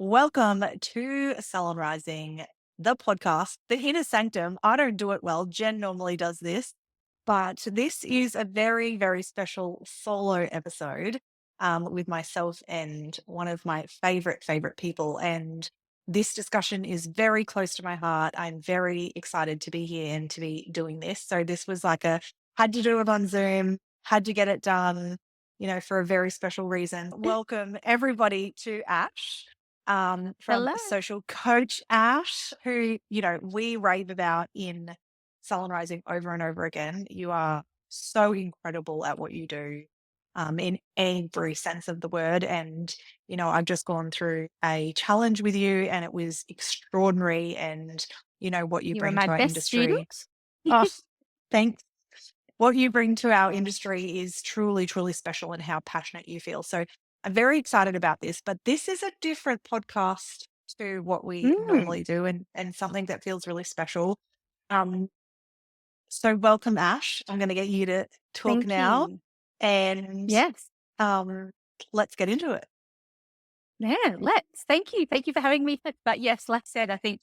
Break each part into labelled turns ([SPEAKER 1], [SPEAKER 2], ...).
[SPEAKER 1] Welcome to Salon Rising, the podcast, the inner sanctum. I don't do it well. Jen normally does this, but this is a very, very special solo episode with myself and one of my favorite people. And this discussion is very close to my heart. I'm very excited to be here and to be doing this. So this was like had to do it on Zoom, had to get it done, for a very special reason. Welcome everybody to Ash from
[SPEAKER 2] Hello.
[SPEAKER 1] social coach Ash, who, we rave about in Salon Rising over and over again. You are so incredible at what you do in every sense of the word. And, I've just gone through a challenge with you and it was extraordinary. And, what you
[SPEAKER 2] You are
[SPEAKER 1] bring
[SPEAKER 2] my
[SPEAKER 1] to our
[SPEAKER 2] best
[SPEAKER 1] industry.
[SPEAKER 2] student.
[SPEAKER 1] Oh, thanks. What you bring to our industry is truly, truly special and how passionate you feel. So I'm very excited about this, but this is a different podcast to what we
[SPEAKER 2] Mm,
[SPEAKER 1] normally do and something that feels really special. Um, so welcome, Ash. I'm going to get you to talk
[SPEAKER 2] thank
[SPEAKER 1] now
[SPEAKER 2] you.
[SPEAKER 1] and
[SPEAKER 2] Yes.
[SPEAKER 1] um, let's get into it.
[SPEAKER 2] Yeah, let's. Thank you. Thank you for having me. But yes, like I said, I think,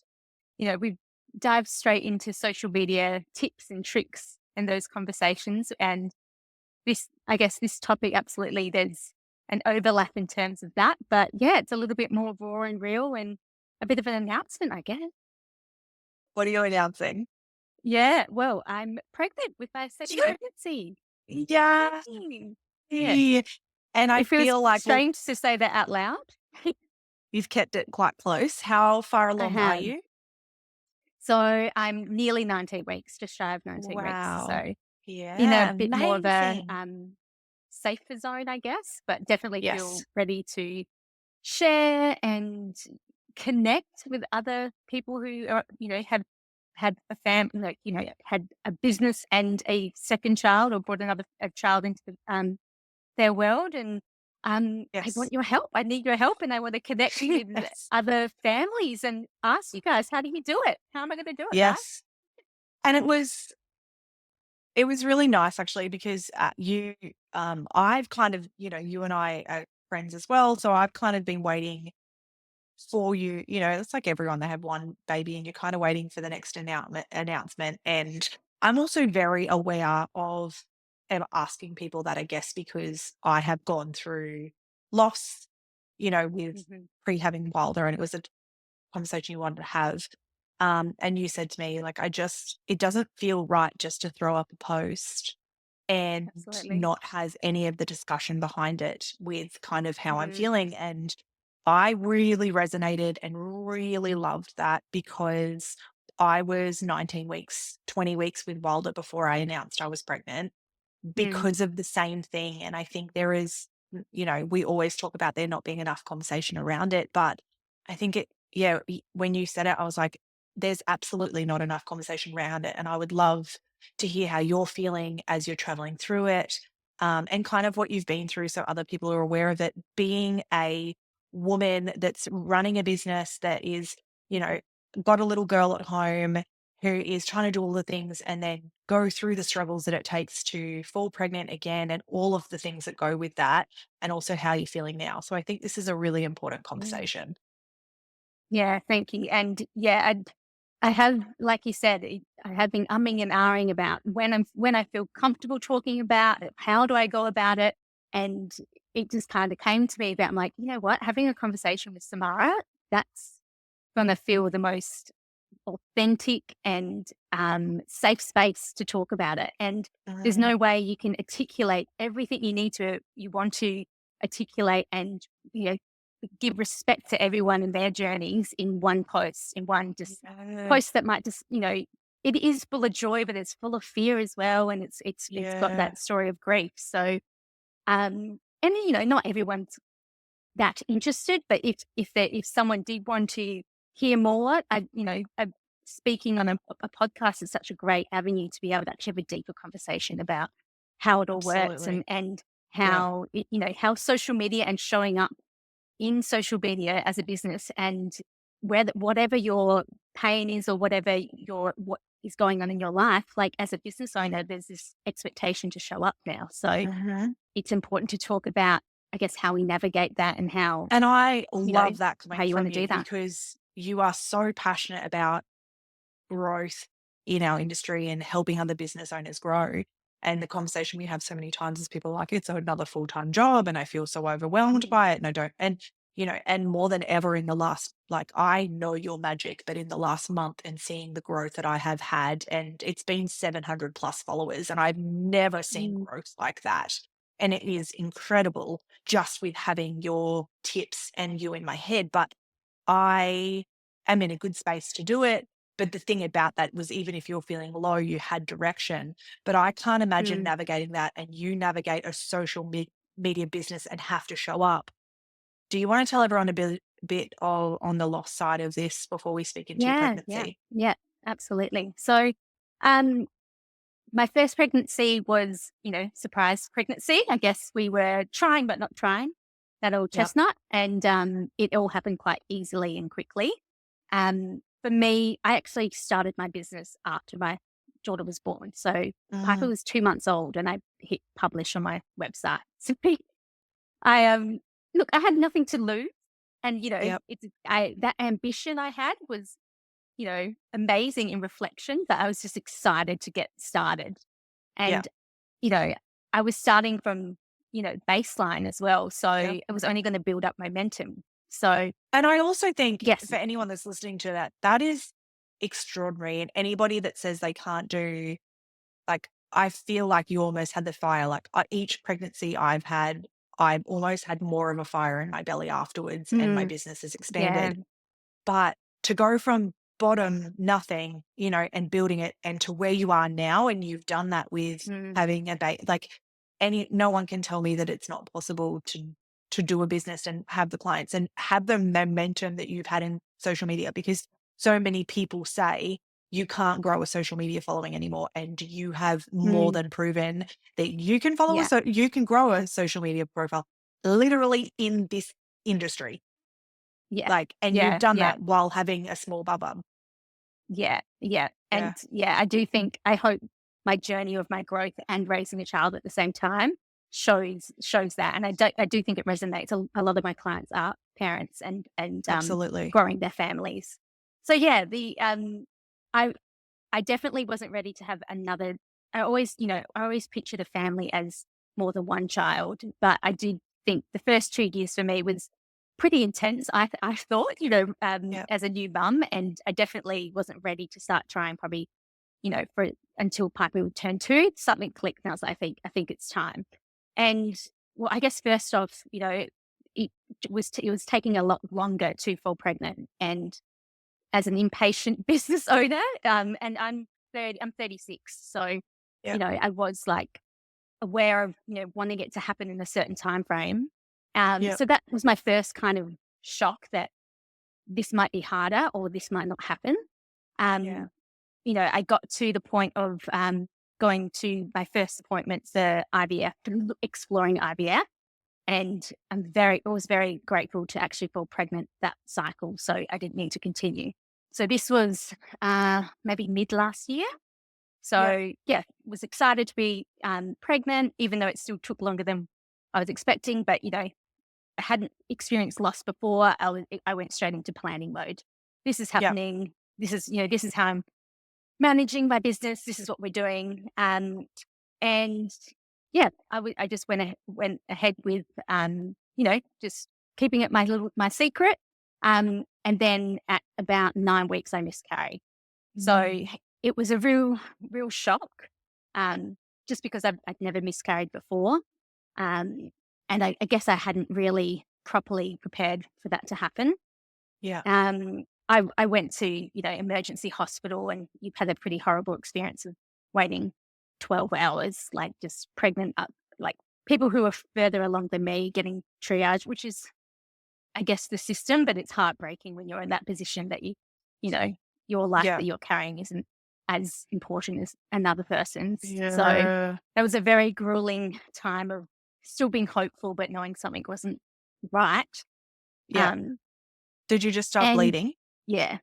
[SPEAKER 2] we've dived straight into social media tips and tricks and those conversations. And I guess this topic, absolutely, there's an overlap in terms of that. But yeah, it's a little bit more raw and real and a bit of an announcement, I guess.
[SPEAKER 1] What are you announcing?
[SPEAKER 2] Yeah, well, I'm pregnant with my second pregnancy.
[SPEAKER 1] Yeah.
[SPEAKER 2] Yay. Yes.
[SPEAKER 1] Yeah. And I
[SPEAKER 2] It feels
[SPEAKER 1] feel like, well,
[SPEAKER 2] strange to say that out loud.
[SPEAKER 1] you've kept it quite close. How far
[SPEAKER 2] I
[SPEAKER 1] along are
[SPEAKER 2] have.
[SPEAKER 1] you?
[SPEAKER 2] So I'm nearly 19 weeks, just shy of 19 weeks.
[SPEAKER 1] Wow.
[SPEAKER 2] So in a
[SPEAKER 1] Yeah,
[SPEAKER 2] bit more of a
[SPEAKER 1] amazing.
[SPEAKER 2] safer zone, I guess, but definitely feel
[SPEAKER 1] Yes.
[SPEAKER 2] ready to share and connect with other people who are, have had a family, like, had a business and a second child or brought another a child into their world. And I
[SPEAKER 1] Yes.
[SPEAKER 2] want your help. I need your help, and I want to connect with
[SPEAKER 1] Yes.
[SPEAKER 2] other families and ask you guys, how do you do it? How am I going to do it, guys?
[SPEAKER 1] Yes. And it was really nice actually because, I've kind of, you and I are friends as well, so I've kind of been waiting for you, it's like everyone, they have one baby and you're kind of waiting for the next announcement, and I'm also very aware of and asking people that, I guess, because I have gone through loss, with
[SPEAKER 2] Hmm.
[SPEAKER 1] pre-having Wilder, and it was a conversation you wanted to have. And you said to me, like, it doesn't feel right just to throw up a post and
[SPEAKER 2] Absolutely.
[SPEAKER 1] not has any of the discussion behind it with kind of how I'm
[SPEAKER 2] Hmm.
[SPEAKER 1] feeling. And I really resonated and really loved that because I was 19 weeks, 20 weeks with Wilder before I announced I was pregnant
[SPEAKER 2] Mm.
[SPEAKER 1] because of the same thing. And I think there is, we always talk about there not being enough conversation around it. But I think yeah, when you said it, I was like, there's absolutely not enough conversation around it. And I would love to hear how you're feeling as you're traveling through it, and kind of what you've been through so other people are aware of it. Being a woman that's running a business that is, you know, got a little girl at home who is trying to do all the things and then go through the struggles that it takes to fall pregnant again and all of the things that go with that, and also how you're feeling now. So I think this is a really important
[SPEAKER 2] Mm.
[SPEAKER 1] conversation.
[SPEAKER 2] Yeah, thank you. And yeah, I have, like you said, I have been umming and ahhing about when I feel comfortable talking about it, how do I go about it, and it just kind of came to me about, I'm like, you know what, having a conversation with Samara, that's gonna feel the most authentic and safe space to talk about it. And there's
[SPEAKER 1] Mhm.
[SPEAKER 2] no way you can articulate everything you want to articulate, and you know give respect to everyone and their journeys in one post, in one just
[SPEAKER 1] Yeah.
[SPEAKER 2] post that might just, it is full of joy, but it's full of fear as well. And it's got
[SPEAKER 1] Yeah.
[SPEAKER 2] that story of grief. So and not everyone's that interested, but if someone did want to hear more, speaking on a podcast is such a great avenue to be able to actually have a deeper conversation about how it all works,
[SPEAKER 1] Absolutely.
[SPEAKER 2] and
[SPEAKER 1] Yeah.
[SPEAKER 2] how how social media and showing up in social media as a business, and whatever your pain is, or whatever what is going on in your life, like as a business owner, there's this expectation to show up now. So
[SPEAKER 1] Mhm.
[SPEAKER 2] it's important to talk about I guess, how we navigate that and how,
[SPEAKER 1] And I
[SPEAKER 2] you know,
[SPEAKER 1] love that
[SPEAKER 2] how
[SPEAKER 1] coming
[SPEAKER 2] you want
[SPEAKER 1] from
[SPEAKER 2] to do
[SPEAKER 1] you
[SPEAKER 2] that.
[SPEAKER 1] because you are so passionate about growth in our industry and helping other business owners grow. And the conversation we have so many times is people are like, it's another full-time job and I feel so overwhelmed
[SPEAKER 2] Mm,
[SPEAKER 1] by it. And I don't, and and more than ever in the last, like, I know your magic, but in the last month and seeing the growth that I have had, and it's been 700 plus followers, and I've never seen
[SPEAKER 2] mm,
[SPEAKER 1] growth like that. And it is incredible just with having your tips and you in my head. But I am in a good space to do it. But the thing about that was even if you're feeling low, you had direction. But I can't imagine
[SPEAKER 2] mm.
[SPEAKER 1] navigating that and you navigate a social media business and have to show up. Do you want to tell everyone a bit on the loss side of this before we speak into your
[SPEAKER 2] Yeah, yeah,
[SPEAKER 1] pregnancy?
[SPEAKER 2] yeah, absolutely. So, um, my first pregnancy was, surprise pregnancy. I guess we were trying but not trying, that old
[SPEAKER 1] Yep.
[SPEAKER 2] chestnut, and it all happened quite easily and quickly. For me, I actually started my business after my daughter was born. So Piper
[SPEAKER 1] Mm,
[SPEAKER 2] was 2 months old, and I hit publish on my website. So I look, I had nothing to lose, and
[SPEAKER 1] yep.
[SPEAKER 2] it's I that ambition I had was amazing in reflection, but I was just excited to get started.
[SPEAKER 1] Yep.
[SPEAKER 2] And, you know, I was starting from, baseline as well. So
[SPEAKER 1] Yep.
[SPEAKER 2] it was only going to build up momentum. So,
[SPEAKER 1] And I also think
[SPEAKER 2] yes.
[SPEAKER 1] for anyone that's listening to that, that is extraordinary. And anybody that says they can't do, like, I feel like you almost had the fire. Like, each pregnancy I've had, I've almost had more of a fire in my belly afterwards, and my
[SPEAKER 2] Mm,
[SPEAKER 1] business has
[SPEAKER 2] yeah.
[SPEAKER 1] expanded. But to go from bottom, nothing, and building it, and to where you are now, and you've done that with
[SPEAKER 2] Mm,
[SPEAKER 1] having a like, no one can tell me that it's not possible to do a business and have the clients and have the momentum that you've had in social media, because so many people say you can't grow a social media following anymore, and you have more
[SPEAKER 2] mm,
[SPEAKER 1] than proven that
[SPEAKER 2] yeah.
[SPEAKER 1] you can grow a social media profile literally in this industry,
[SPEAKER 2] Yeah.
[SPEAKER 1] like, and you've
[SPEAKER 2] Yeah.
[SPEAKER 1] done
[SPEAKER 2] Yeah.
[SPEAKER 1] that while having a small bubba.
[SPEAKER 2] Yeah. Yeah.
[SPEAKER 1] Yeah.
[SPEAKER 2] And yeah, I do think, I hope my journey of my growth and raising a child at the same time shows that. And I do think it resonates. A lot of my clients are parents and
[SPEAKER 1] Absolutely.
[SPEAKER 2] growing their families. So yeah, I I definitely wasn't ready to have another. I always pictured a family as more than one child, but I did think the first 2 years for me was pretty intense. I thought,
[SPEAKER 1] Yeah.
[SPEAKER 2] as a new mum, and I definitely wasn't ready to start trying. Probably, for until Piper would turn 2, something clicked, and I was like, I think it's time. And well, I guess first off, it it was taking a lot longer to fall pregnant, and as an impatient business owner, and I'm 36, so,
[SPEAKER 1] Yeah.
[SPEAKER 2] I was, like, aware of, wanting it to happen in a certain time frame.
[SPEAKER 1] Yeah.
[SPEAKER 2] So that was my first kind of shock that this might be harder or this might not happen.
[SPEAKER 1] Yeah.
[SPEAKER 2] Um, I got to the point of, going to my first appointment for IVF, exploring IVF, and I was very grateful to actually fall pregnant that cycle, so I didn't need to continue. So this was, maybe mid last year.
[SPEAKER 1] Yeah.
[SPEAKER 2] So yeah, was excited to be, pregnant, even though it still took longer than I was expecting. But I hadn't experienced loss before. I went straight into planning mode. This is
[SPEAKER 1] Yeah.
[SPEAKER 2] happening. This is how I'm managing my business. This is what we're doing. And yeah, I just went ahead with, just keeping it my secret. And then at about 9 weeks, I miscarried. So
[SPEAKER 1] Mm.
[SPEAKER 2] it was a real shock, um, just because I'd never miscarried before. Um, and I guess I hadn't really properly prepared for that to happen.
[SPEAKER 1] Yeah.
[SPEAKER 2] I went to, emergency hospital, and you've had a pretty horrible experience of waiting 12 hours, like just pregnant up, like people who are further along than me getting triage, which is, I guess, the system, but it's heartbreaking when you're in that position that you know, your life
[SPEAKER 1] Yeah.
[SPEAKER 2] that you're carrying isn't as important as another person's. So
[SPEAKER 1] Yeah.
[SPEAKER 2] that was a very grueling time of still being hopeful, but knowing something wasn't right.
[SPEAKER 1] Yeah.
[SPEAKER 2] Um,
[SPEAKER 1] Did you just start
[SPEAKER 2] and
[SPEAKER 1] bleeding?
[SPEAKER 2] yeah,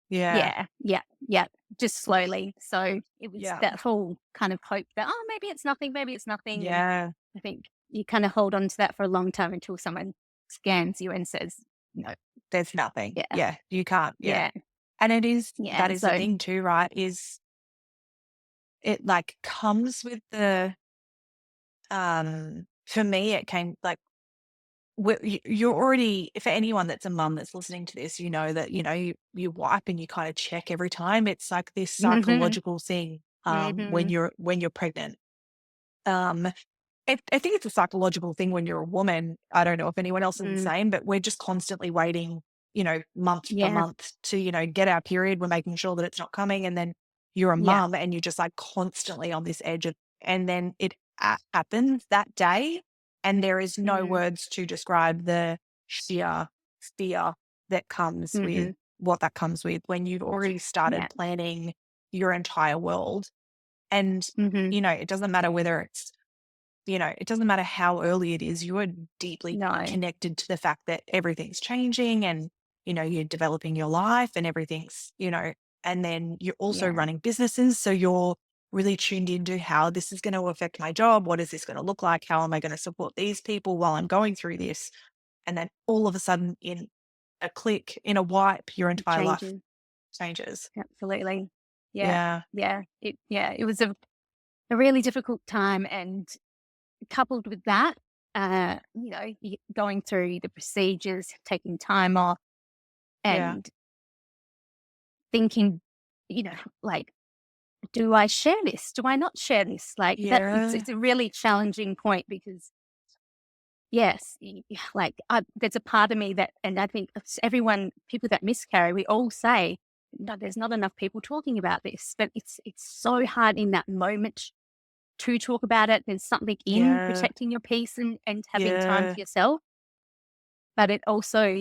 [SPEAKER 1] Yeah.
[SPEAKER 2] yeah, yeah, yeah, just slowly. So it was
[SPEAKER 1] Yeah.
[SPEAKER 2] that whole kind of hope that, oh, maybe it's nothing, maybe it's nothing. And
[SPEAKER 1] Yeah.
[SPEAKER 2] I think, you kind of hold on to that for a long time until someone scans you and says, no,
[SPEAKER 1] There's nothing.
[SPEAKER 2] yeah,
[SPEAKER 1] Yeah, you can't. Yeah.
[SPEAKER 2] yeah,
[SPEAKER 1] And that
[SPEAKER 2] yeah.
[SPEAKER 1] is the
[SPEAKER 2] So,
[SPEAKER 1] thing too, right? Is it like comes with the, for me, it came like, you're already, for anyone that's a mum that's listening to this, you know that, you wipe and you kind of check every time. It's like this
[SPEAKER 2] hmm
[SPEAKER 1] psychological thing,
[SPEAKER 2] hmm
[SPEAKER 1] when you're pregnant. Um, I think it's a psychological thing when you're a woman. I don't know if anyone else is the
[SPEAKER 2] mm,
[SPEAKER 1] same, but we're just constantly waiting, month to
[SPEAKER 2] yeah,
[SPEAKER 1] month to, get our period. We're making sure that it's not coming. And then you're a
[SPEAKER 2] yeah,
[SPEAKER 1] mum and you're just like constantly on this edge of, and then it happens that day. And there is no
[SPEAKER 2] mm,
[SPEAKER 1] words to describe the sheer fear that comes with
[SPEAKER 2] hmm
[SPEAKER 1] what that comes with when you've already started
[SPEAKER 2] yeah,
[SPEAKER 1] planning your entire world. And,
[SPEAKER 2] hmm
[SPEAKER 1] it doesn't matter whether it's, it doesn't matter how early it is, you are deeply
[SPEAKER 2] no,
[SPEAKER 1] connected to the fact that everything's changing and, you're developing your life and everything's, and then you're also
[SPEAKER 2] yeah,
[SPEAKER 1] running businesses. So you're really tuned into how this is going to affect my job. What is this going to look like? How am I going to support these people while I'm going through this? And then all of a sudden, in a click, in a wipe, your
[SPEAKER 2] it
[SPEAKER 1] entire life
[SPEAKER 2] changes.
[SPEAKER 1] changes.
[SPEAKER 2] Absolutely. Yeah,
[SPEAKER 1] Yeah.
[SPEAKER 2] it was a really difficult time, and coupled with that, going through the procedures, taking time off,
[SPEAKER 1] Yeah.
[SPEAKER 2] and thinking, you know, like, do I share this? Do I not share this? Like that,
[SPEAKER 1] Yeah.
[SPEAKER 2] it's a really challenging point because yes, like there's a part of me that, and I think it's everyone, people that miscarry, we all say, no, there's not enough people talking about this, but it's so hard in that moment to talk about it. There's something in
[SPEAKER 1] Yeah.
[SPEAKER 2] protecting your peace and having time to
[SPEAKER 1] Yeah.
[SPEAKER 2] yourself, but it also,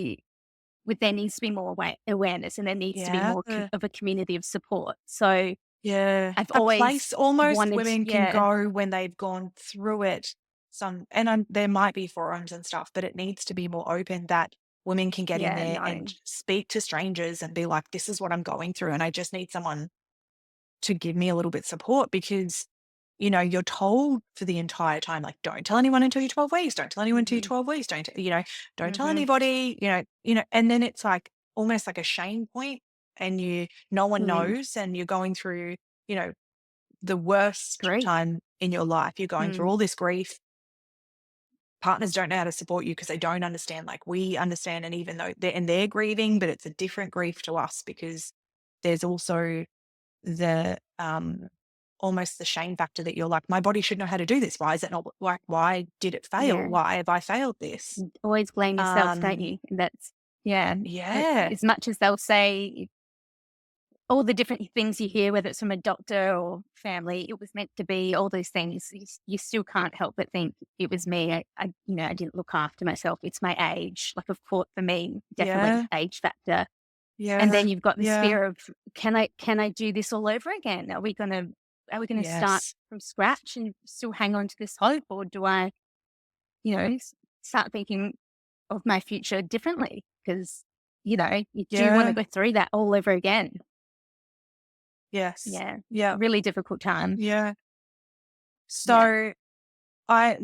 [SPEAKER 2] there needs to be more awareness, and there needs to be more
[SPEAKER 1] Yeah.
[SPEAKER 2] of a community of support. So
[SPEAKER 1] Yeah,
[SPEAKER 2] I've
[SPEAKER 1] a
[SPEAKER 2] always
[SPEAKER 1] place almost
[SPEAKER 2] wanted,
[SPEAKER 1] women can
[SPEAKER 2] yeah,
[SPEAKER 1] go when they've gone through it. There might be forums and stuff, but it needs to be more open that women can get in
[SPEAKER 2] yeah,
[SPEAKER 1] there
[SPEAKER 2] no,
[SPEAKER 1] and speak to strangers and be like, "This is what I'm going through, and I just need someone to give me a little bit support," because, you're told for the entire time, like, "Don't tell anyone until you're 12 weeks. Don't tell anyone until you're
[SPEAKER 2] hmm
[SPEAKER 1] 12 weeks. Don't tell
[SPEAKER 2] hmm
[SPEAKER 1] anybody," and then it's like almost like a shame point, and no one
[SPEAKER 2] mm,
[SPEAKER 1] knows, and you're going through, you know, the worst
[SPEAKER 2] grief,
[SPEAKER 1] time in your life. You're going through
[SPEAKER 2] mm,
[SPEAKER 1] all this grief. Partners don't know how to support you because they don't understand like we understand. And even though they're grieving, but it's a different grief to us because there's also the almost the shame factor that you're like, my body should know how to do this. Why is it not, like, why did it fail?
[SPEAKER 2] yeah.
[SPEAKER 1] Why have I failed this?
[SPEAKER 2] Always blame yourself, don't
[SPEAKER 1] Um,
[SPEAKER 2] you? And that's, yeah,
[SPEAKER 1] yeah,
[SPEAKER 2] as much as they'll say all the different things you hear, whether it's from a doctor or family, it was meant to be, all those things, you still can't help but think it was me. I didn't look after myself. It's my age. Like, of course, for me, definitely
[SPEAKER 1] yeah,
[SPEAKER 2] age factor. And
[SPEAKER 1] yeah,
[SPEAKER 2] then you've got this
[SPEAKER 1] yeah,
[SPEAKER 2] fear of, can I do this all over again? Are we gonna start
[SPEAKER 1] yes,
[SPEAKER 2] from scratch and still hang on to this hope, or do I, start thinking of my future differently? Because you do want to
[SPEAKER 1] yeah,
[SPEAKER 2] go through that all over again.
[SPEAKER 1] yes,
[SPEAKER 2] Yeah,
[SPEAKER 1] yeah,
[SPEAKER 2] really difficult time.
[SPEAKER 1] yeah.
[SPEAKER 2] Yeah.
[SPEAKER 1] So I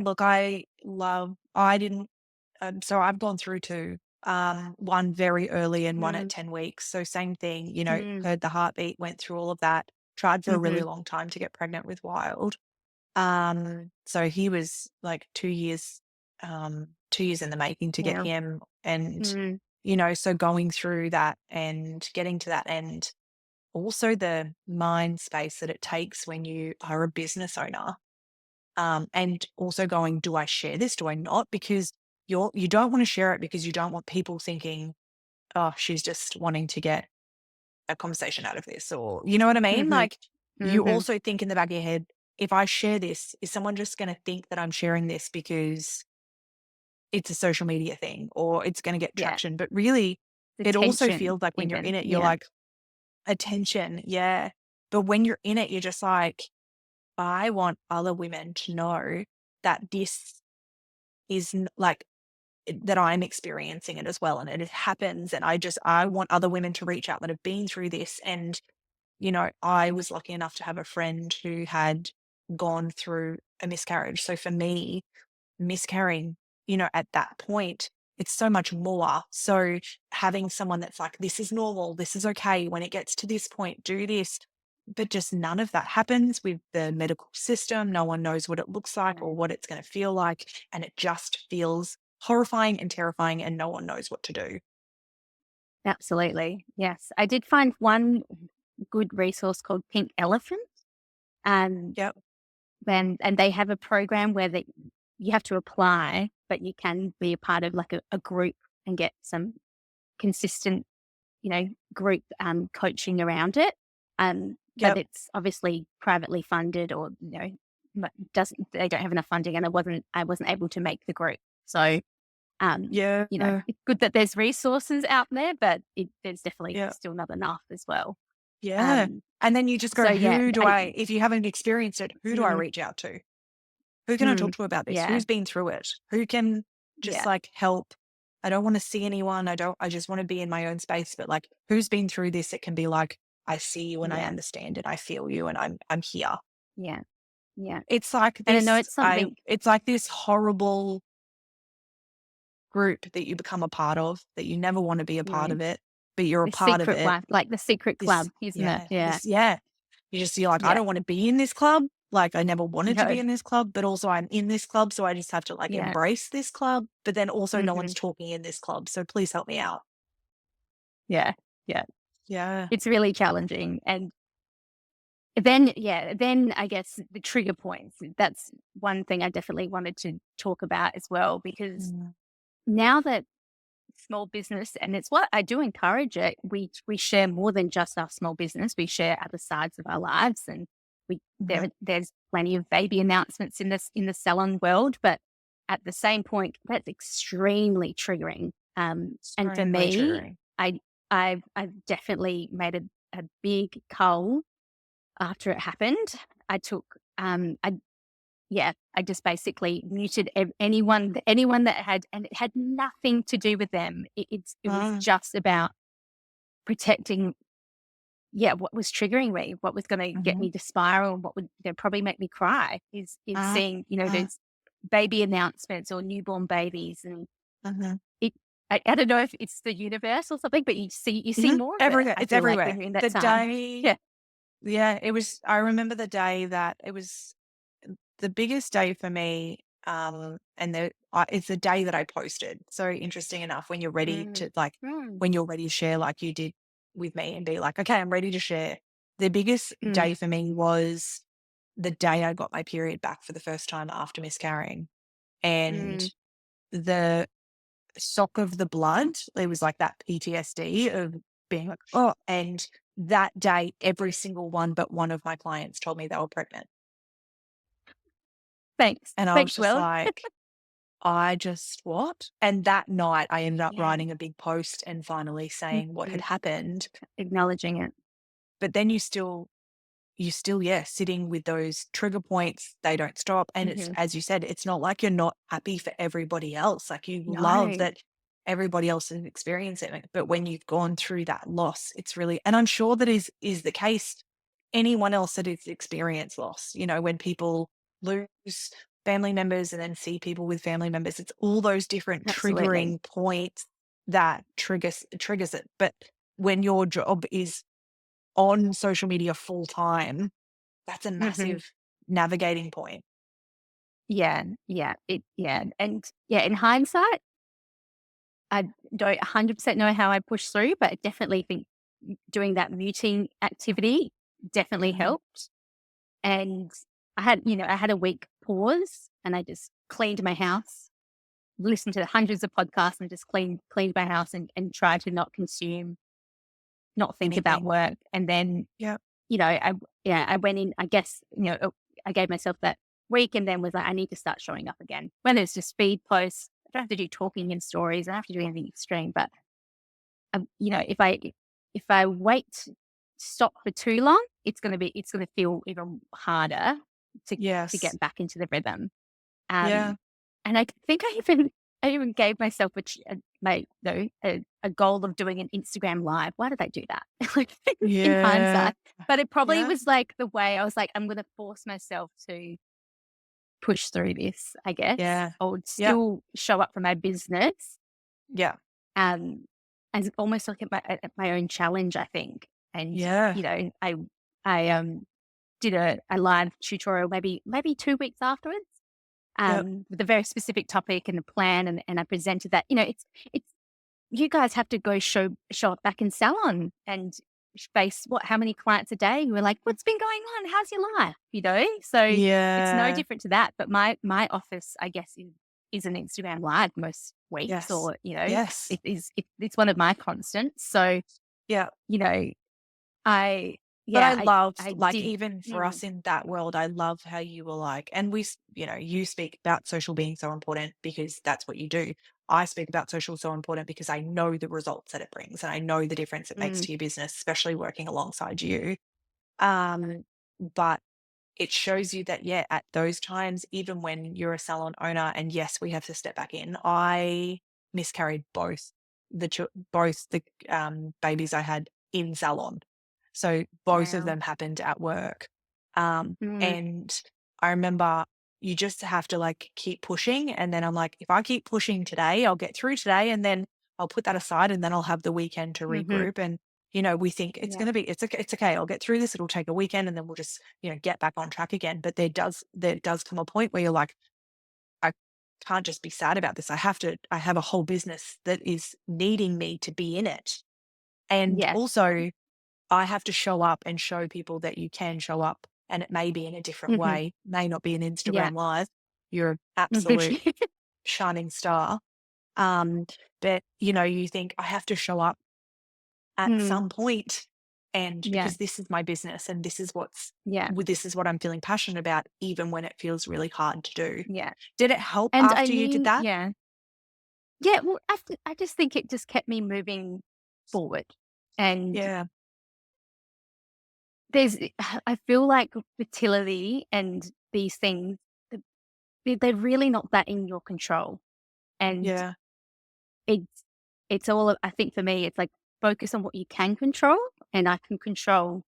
[SPEAKER 1] didn't, so I've gone through 2, one very early and one at
[SPEAKER 2] Mm,
[SPEAKER 1] 10 weeks. So same thing,
[SPEAKER 2] mm,
[SPEAKER 1] heard the heartbeat, went through all of that, tried for a really
[SPEAKER 2] mhm.
[SPEAKER 1] long time to get pregnant with Wild. So he was like 2 years in the making to get
[SPEAKER 2] Yeah.
[SPEAKER 1] him. And,
[SPEAKER 2] Mm,
[SPEAKER 1] so going through that and getting to that end, also the mind space that it takes when you are a business owner, and also going, do I share this? Do I not? Because you don't want to share it because you don't want people thinking, oh, she's just wanting to get a conversation out of this, or you know what I mean?
[SPEAKER 2] mhm,
[SPEAKER 1] Like you
[SPEAKER 2] mhm.
[SPEAKER 1] also think in the back of your head, if I share this, is someone just going to think that I'm sharing this because it's a social media thing or it's going to get
[SPEAKER 2] Yeah.
[SPEAKER 1] traction? But really,
[SPEAKER 2] The
[SPEAKER 1] it also
[SPEAKER 2] tension
[SPEAKER 1] feels like when you're
[SPEAKER 2] even.
[SPEAKER 1] in it, you're
[SPEAKER 2] Yeah.
[SPEAKER 1] like, attention, yeah. But when you're in it, you're just like, I want other women to know that this is like that I'm experiencing it as well, and it happens, and I want other women to reach out that have been through this. And, I was lucky enough to have a friend who had gone through a miscarriage. So for me, miscarrying, at that point, it's so much more. So having someone that's like, this is normal, this is okay. When it gets to this point, do this. But just none of that happens with the medical system. No one knows what it looks like or
[SPEAKER 2] Right.
[SPEAKER 1] what it's going to feel like. And it just feels horrifying and terrifying, and no one knows what to do.
[SPEAKER 2] Absolutely. Yes. I did find one good resource called Pink Elephant. Um,
[SPEAKER 1] Yep.
[SPEAKER 2] and they have a program where you have to apply, but you can be a part of like a group and get some consistent, group coaching around it. But
[SPEAKER 1] Yep.
[SPEAKER 2] it's obviously privately funded, or doesn't they don't have enough funding, and I wasn't able to make the group. So
[SPEAKER 1] Yeah.
[SPEAKER 2] it's good that there's resources out there, but there's definitely
[SPEAKER 1] Yeah.
[SPEAKER 2] still not enough as well.
[SPEAKER 1] Yeah.
[SPEAKER 2] Um,
[SPEAKER 1] And then you just go,
[SPEAKER 2] so yeah,
[SPEAKER 1] who do I, if you haven't experienced it, who do I
[SPEAKER 2] mm,
[SPEAKER 1] reach out to? Who can I talk
[SPEAKER 2] mm,
[SPEAKER 1] to about this?
[SPEAKER 2] yeah,
[SPEAKER 1] Who's been through it? Who can just
[SPEAKER 2] yeah,
[SPEAKER 1] like help? I don't want to see anyone. I just want to be in my own space. But like, who's been through this? It can be like, I see you and I
[SPEAKER 2] yeah,
[SPEAKER 1] understand it. I feel you and I'm here.
[SPEAKER 2] yeah, yeah.
[SPEAKER 1] It's like
[SPEAKER 2] And I know
[SPEAKER 1] this,
[SPEAKER 2] it's something,
[SPEAKER 1] it's like this horrible group that you become a part of, that you never want to be a part
[SPEAKER 2] yeah,
[SPEAKER 1] of it, but you're a
[SPEAKER 2] the
[SPEAKER 1] part of
[SPEAKER 2] secret
[SPEAKER 1] it.
[SPEAKER 2] life, like the secret club,
[SPEAKER 1] This,
[SPEAKER 2] isn't it?
[SPEAKER 1] yeah,
[SPEAKER 2] Yeah,
[SPEAKER 1] yeah. You're like, I
[SPEAKER 2] yeah,
[SPEAKER 1] don't want to be in this club. Like, I never wanted to
[SPEAKER 2] no,
[SPEAKER 1] be in this club, but also I'm in this club. So I just have to like
[SPEAKER 2] yeah,
[SPEAKER 1] embrace this club. But then also no
[SPEAKER 2] hmm
[SPEAKER 1] one's talking in this club. So please help me out.
[SPEAKER 2] yeah, yeah.
[SPEAKER 1] Yeah.
[SPEAKER 2] It's really challenging, and then I guess the trigger points. That's one thing I definitely wanted to talk about as well, because
[SPEAKER 1] Mm.
[SPEAKER 2] now that small business, and it's what I do encourage it, we share more than just our small business. We share other sides of our lives, and
[SPEAKER 1] Mhm.
[SPEAKER 2] there's plenty of baby announcements in the salon world, but at the same point, that's extremely triggering. And for
[SPEAKER 1] Extremely
[SPEAKER 2] me,
[SPEAKER 1] triggering.
[SPEAKER 2] I I've definitely made a big cull after it happened. I took I Yeah, I just basically muted anyone that had, and it had nothing to do with them. It was
[SPEAKER 1] Mm.
[SPEAKER 2] just about protecting, what was triggering me, what was going to get
[SPEAKER 1] Mhm.
[SPEAKER 2] me to spiral, and what would, probably make me cry is
[SPEAKER 1] Mm.
[SPEAKER 2] seeing,
[SPEAKER 1] Mm.
[SPEAKER 2] those baby announcements or newborn babies, and
[SPEAKER 1] Mhm.
[SPEAKER 2] it. I don't know if it's the universe or something, but you see
[SPEAKER 1] Mhm.
[SPEAKER 2] more of it.
[SPEAKER 1] Everywhere.
[SPEAKER 2] I
[SPEAKER 1] It's
[SPEAKER 2] feel like when
[SPEAKER 1] everywhere.
[SPEAKER 2] you're in that
[SPEAKER 1] The
[SPEAKER 2] time.
[SPEAKER 1] day,
[SPEAKER 2] Yeah.
[SPEAKER 1] yeah, I remember the day that it was the biggest day for me, and it's the day that I posted. So interesting enough, when you're ready
[SPEAKER 2] Mm.
[SPEAKER 1] to like,
[SPEAKER 2] Mm.
[SPEAKER 1] when you're ready to share, like you did with me, and be like, okay, I'm ready to share. The biggest
[SPEAKER 2] Mm.
[SPEAKER 1] day for me was the day I got my period back for the first time after miscarrying, and
[SPEAKER 2] Mm.
[SPEAKER 1] the shock of the blood. It was like that PTSD of being like, oh, and that day, every single one but one of my clients told me they were pregnant.
[SPEAKER 2] Thanks.
[SPEAKER 1] And I was
[SPEAKER 2] Thanks,
[SPEAKER 1] just
[SPEAKER 2] world.
[SPEAKER 1] like, I just what? And that night I ended up
[SPEAKER 2] Yeah.
[SPEAKER 1] writing a big post and finally saying what had
[SPEAKER 2] Mhm.
[SPEAKER 1] happened.
[SPEAKER 2] Acknowledging it.
[SPEAKER 1] But then yeah, sitting with those trigger points, they don't stop. And it's,
[SPEAKER 2] Mhm.
[SPEAKER 1] as you said, it's not like you're not happy for everybody else. Like you love
[SPEAKER 2] No.
[SPEAKER 1] that everybody else is experiencing it. But when you've gone through that loss, it's really, and I'm sure that is the case. Anyone else that has experienced loss, when people lose family members and then see people with family members, it's all those different
[SPEAKER 2] Absolutely.
[SPEAKER 1] triggering points that triggers it. But when your job is on social media full time, that's a
[SPEAKER 2] Mhm.
[SPEAKER 1] massive navigating point.
[SPEAKER 2] Yeah, and yeah, in hindsight, I don't 100% know how I pushed through, but I definitely think doing that muting activity definitely
[SPEAKER 1] Mhm.
[SPEAKER 2] helped. And I had a week pause, and I just cleaned my house, listened to hundreds of podcasts, and just cleaned my house, and tried to not consume, not think about
[SPEAKER 1] Anything.
[SPEAKER 2] work. And then,
[SPEAKER 1] Yeah.
[SPEAKER 2] I went in, I guess, I gave myself that week, and then was like, I need to start showing up again. Whether it's just feed posts, I don't have to do talking in stories, I don't have to do anything extreme, but if I wait, stop for too long, it's gonna feel even harder to
[SPEAKER 1] Yes.
[SPEAKER 2] get back into the rhythm.
[SPEAKER 1] Yeah.
[SPEAKER 2] Um, and I think I even gave myself a goal of doing an Instagram live. Why did I do that? Like, in
[SPEAKER 1] Yeah.
[SPEAKER 2] hindsight, but it probably
[SPEAKER 1] Yeah.
[SPEAKER 2] was like the way I was like, I'm going to force myself to push through this, I guess.
[SPEAKER 1] Yeah.
[SPEAKER 2] I would
[SPEAKER 1] Yep.
[SPEAKER 2] still show up for my business,
[SPEAKER 1] Yeah.
[SPEAKER 2] um, as almost like at my own challenge, I think. And,
[SPEAKER 1] Yeah.
[SPEAKER 2] you know, I did a live tutorial maybe 2 weeks afterwards,
[SPEAKER 1] Yep.
[SPEAKER 2] with a very specific topic and a plan, and I presented that. You know, it's you guys have to go show up back in salon and face how many clients a day. We're like, "What's been going on? How's your life?" You know? So, it's no
[SPEAKER 1] Yeah.
[SPEAKER 2] different to that, but my office, I guess, is an Instagram Live most weeks,
[SPEAKER 1] Yes.
[SPEAKER 2] or, you know,
[SPEAKER 1] Yes.
[SPEAKER 2] it's one of my constants. So,
[SPEAKER 1] Yeah.
[SPEAKER 2] you know, I
[SPEAKER 1] But I
[SPEAKER 2] yeah,
[SPEAKER 1] love,
[SPEAKER 2] I
[SPEAKER 1] like,
[SPEAKER 2] did.
[SPEAKER 1] even for
[SPEAKER 2] Mm,
[SPEAKER 1] us in that world, I love how you were like, and you speak about social being so important because that's what you do. I speak about social so important because I know the results that it brings and I know the difference it makes
[SPEAKER 2] mm,
[SPEAKER 1] to your business, especially working alongside you. Um, but it shows you that, yeah, at those times, even when you're a salon owner, and yes, we have to step back in. I miscarried both the babies I had in salon, so both of
[SPEAKER 2] wow.
[SPEAKER 1] them happened at work.
[SPEAKER 2] Mm,
[SPEAKER 1] And I remember you just have to like keep pushing, and then I'm like, if I keep pushing today, I'll get through today, and then I'll put that aside, and then I'll have the weekend to
[SPEAKER 2] mhm,
[SPEAKER 1] regroup. And we think it's
[SPEAKER 2] yeah,
[SPEAKER 1] gonna be it's okay. I'll get through this. It'll take a weekend, and then we'll just get back on track again. But there does come a point where you're like, I can't just be sad about this. I have a whole business that is needing me to be in it. And
[SPEAKER 2] yes,
[SPEAKER 1] also I have to show up and show people that you can show up, and it may be in a different
[SPEAKER 2] mhm,
[SPEAKER 1] way, may not be an
[SPEAKER 2] yeah.
[SPEAKER 1] Instagram Live. You're an absolute shining star. Um, but you think I have to show up at
[SPEAKER 2] Mm,
[SPEAKER 1] some point, and
[SPEAKER 2] yeah,
[SPEAKER 1] because this is my business and
[SPEAKER 2] yeah,
[SPEAKER 1] this is what I'm feeling passionate about, even when it feels really hard to do.
[SPEAKER 2] yeah.
[SPEAKER 1] Did it help
[SPEAKER 2] And I
[SPEAKER 1] after you did
[SPEAKER 2] knew,
[SPEAKER 1] that?
[SPEAKER 2] yeah. Yeah, well, I just think it just kept me moving forward. And
[SPEAKER 1] Yeah,
[SPEAKER 2] there's I feel like fertility and these things, th they're really not that in your control. And
[SPEAKER 1] yeah,
[SPEAKER 2] it's it's all I think for me, it's like focus on what you can control, and I can control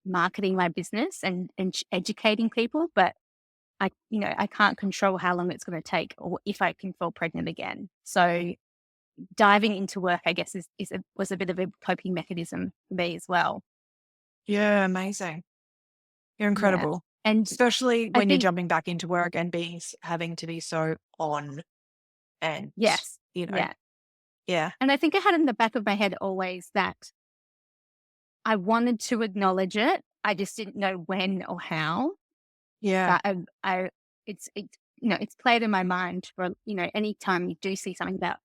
[SPEAKER 2] marketing my business and educating people, but I can't control how long it's gonna take or if I can fall pregnant again. So diving into work, I guess, was a bit of a coping mechanism for me as well.
[SPEAKER 1] yeah, amazing. You're
[SPEAKER 2] Yeah.
[SPEAKER 1] incredible,
[SPEAKER 2] And
[SPEAKER 1] especially
[SPEAKER 2] I
[SPEAKER 1] when you're
[SPEAKER 2] think
[SPEAKER 1] jumping back into work and having to be so on and,
[SPEAKER 2] yes.
[SPEAKER 1] you know,
[SPEAKER 2] Yeah.
[SPEAKER 1] yeah,
[SPEAKER 2] And I think I had in the back of my head always that I wanted to acknowledge it. I just didn't know when or how.
[SPEAKER 1] yeah,
[SPEAKER 2] But it's played in my mind for, anytime you do see something about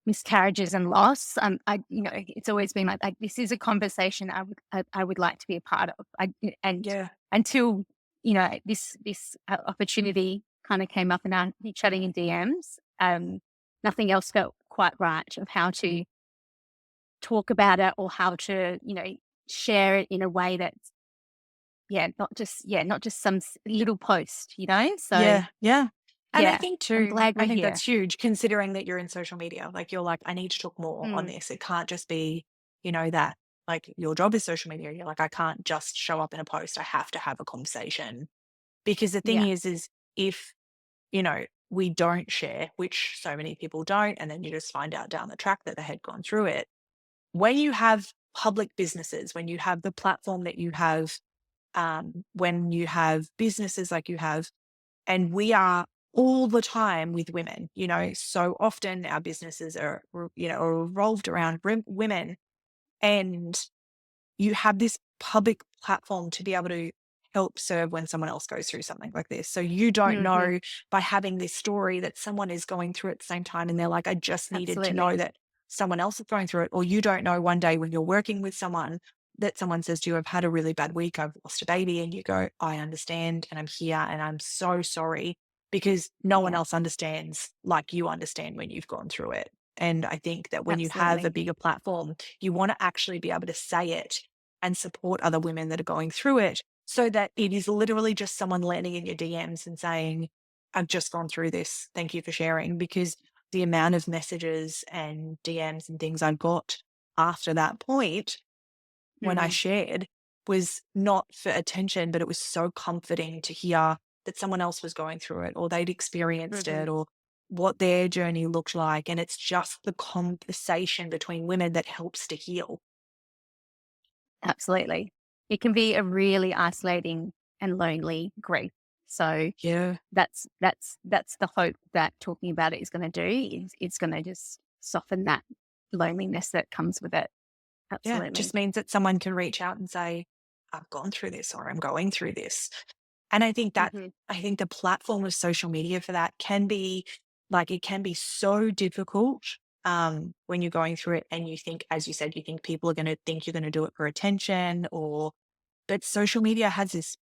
[SPEAKER 2] miscarriages and loss, it's always been like this is a conversation I would like to be a part of. And
[SPEAKER 1] yeah,
[SPEAKER 2] until this opportunity kind of came up and I'd be chatting in DMs, nothing else felt quite right of how to talk about it or how to share it in a way that's not just some little post, So
[SPEAKER 1] yeah, yeah. And
[SPEAKER 2] yeah, I'm glad
[SPEAKER 1] I
[SPEAKER 2] we're
[SPEAKER 1] think that's
[SPEAKER 2] here.
[SPEAKER 1] huge considering that you're in social media. Like, you're like, I need to talk more on
[SPEAKER 2] Mm,
[SPEAKER 1] this. It can't just be, that like your job is social media. You're like, I can't just show up in a post. I have to have a conversation. Because the thing
[SPEAKER 2] yeah.
[SPEAKER 1] is if, we don't share, which so many people don't, and then you just find out down the track that they had gone through it. When you have public businesses, when you have the platform that you have, when you have businesses like you have, and we are all the time with women, so often our businesses are revolved around women, and you have this public platform to be able to help serve when someone else goes through something like this. So you don't
[SPEAKER 2] Hmm.
[SPEAKER 1] know, by having this story, that someone is going through at the same time and they're like, I just needed to know
[SPEAKER 2] Absolutely.
[SPEAKER 1] that someone else is going through it. Or you don't know one day when you're working with someone that someone says to you, I've had a really bad week, I've lost a baby. And you go, I understand and I'm here and I'm so sorry, because no one
[SPEAKER 2] Yeah,
[SPEAKER 1] else understands like you understand when you've gone through it. And I think that when you have a
[SPEAKER 2] absolutely.
[SPEAKER 1] bigger platform, you want to actually be able to say it and support other women that are going through it, so that it is literally just someone landing in your DMs and saying, I've just gone through this. Thank you for sharing. Because the amount of messages and DMs and things I got after that point when I
[SPEAKER 2] Hmm.
[SPEAKER 1] shared was not for attention, but it was so comforting to hear, that someone else was going through it or they'd experienced
[SPEAKER 2] Mhm.
[SPEAKER 1] it or what their journey looked like. And it's just the conversation between women that helps to heal.
[SPEAKER 2] Absolutely. It can be a really isolating and lonely grief. So
[SPEAKER 1] Yeah.
[SPEAKER 2] that's the hope that talking about it is going to do. Is it's going to just soften that loneliness that comes with it.
[SPEAKER 1] Yeah. It just
[SPEAKER 2] Absolutely.
[SPEAKER 1] means that someone can reach out and say, I've gone through this or I'm going through this. And
[SPEAKER 2] Hmm.
[SPEAKER 1] I think the platform of social media for that can be like, it can be so difficult when you're going through it and you think, as you said, you think people are going to think you're going to do it for attention or, but social media has this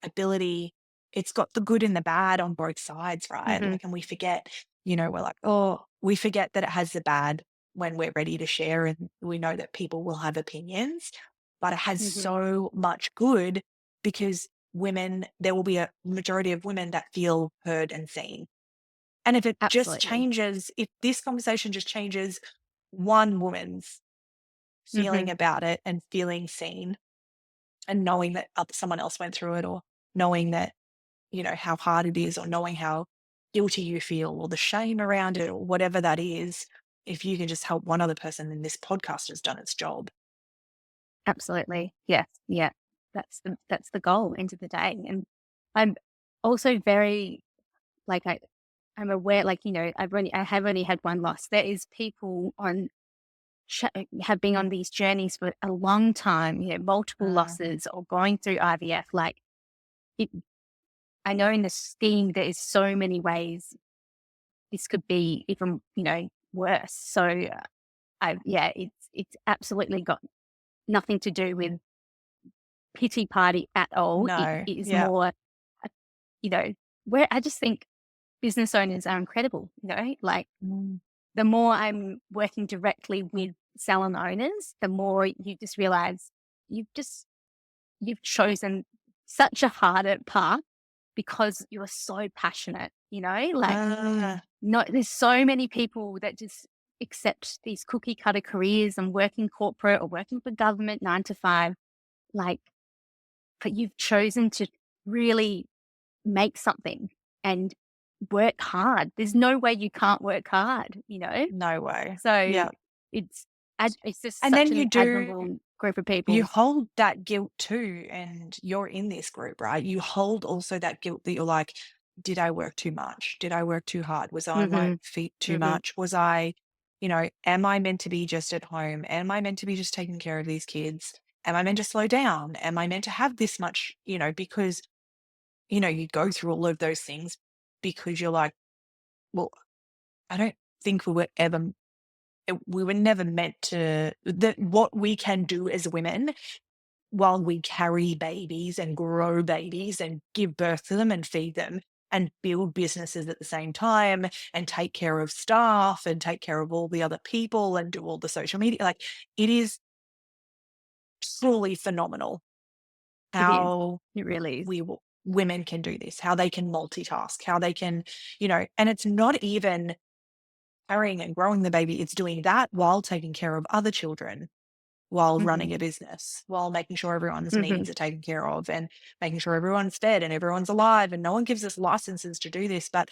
[SPEAKER 1] ability, it's got the good and the bad on both sides, right?
[SPEAKER 2] Hmm.
[SPEAKER 1] Like, and we forget, we're like, oh, we forget that it has the bad when we're ready to share and we know that people will have opinions, but it has
[SPEAKER 2] Hmm.
[SPEAKER 1] so much good because there will be a majority of women that feel heard and seen. And if it just
[SPEAKER 2] Absolutely.
[SPEAKER 1] changes, if this conversation just changes one woman's
[SPEAKER 2] Hmm.
[SPEAKER 1] feeling about it and feeling seen and knowing that someone else went through it or knowing that how hard it is or knowing how guilty you feel or the shame around it or whatever that is, if you can just help one other person, then this podcast has done its job.
[SPEAKER 2] Absolutely. Yes. Yeah. That's the goal end of the day. And I'm also very like I'm aware, like, I have only had one loss. There is people have been on these journeys for a long time, multiple
[SPEAKER 1] Mm,
[SPEAKER 2] losses or going through IVF. Like it, I know in the scheme there is so many ways this could be even, worse. So it's absolutely got nothing to do with pity party at all. It
[SPEAKER 1] no.
[SPEAKER 2] is
[SPEAKER 1] Yeah.
[SPEAKER 2] more, uh, you know, where I just think business owners are incredible. Like
[SPEAKER 1] Mm,
[SPEAKER 2] the more I'm working directly with salon owners, the more you just realize you've just you've chosen such a harder path because you're so passionate, like
[SPEAKER 1] ah,
[SPEAKER 2] no there's so many people that just accept these cookie cutter careers and work in corporate or working for government 9 to 5, like, but you've chosen to really make something and work hard. There's no way you can't work hard.
[SPEAKER 1] no way.
[SPEAKER 2] So
[SPEAKER 1] Yeah.
[SPEAKER 2] it's just
[SPEAKER 1] And
[SPEAKER 2] such
[SPEAKER 1] then
[SPEAKER 2] an admirable group of
[SPEAKER 1] you
[SPEAKER 2] people.
[SPEAKER 1] hold that guilt too, and you're in this group, right? You hold also that guilt that you're like, did I work too much? Did I work too hard? Was I on my
[SPEAKER 2] Mhm,
[SPEAKER 1] feet too
[SPEAKER 2] mhm.
[SPEAKER 1] much? Was I, am I meant to be just at home? Am I meant to be just taking care of these kids? Am I meant to slow down? Am I meant to have this much, because, you go through all of those things because you're like, well, I don't think we were never meant to, that what we can do as women while we carry babies and grow babies and give birth to them and feed them and build businesses at the same time and take care of staff and take care of all the other people and do all the social media. Like, it is truly phenomenal
[SPEAKER 2] It is.
[SPEAKER 1] how
[SPEAKER 2] It really is.
[SPEAKER 1] women can do this, how they can multitask, how they can, and it's not even carrying and growing the baby. It's doing that while taking care of other children, while
[SPEAKER 2] Mhm,
[SPEAKER 1] running a business, while making sure everyone's
[SPEAKER 2] mhm.
[SPEAKER 1] needs are taken care of and making sure everyone's fed and everyone's alive. And no one gives us licenses to do this. But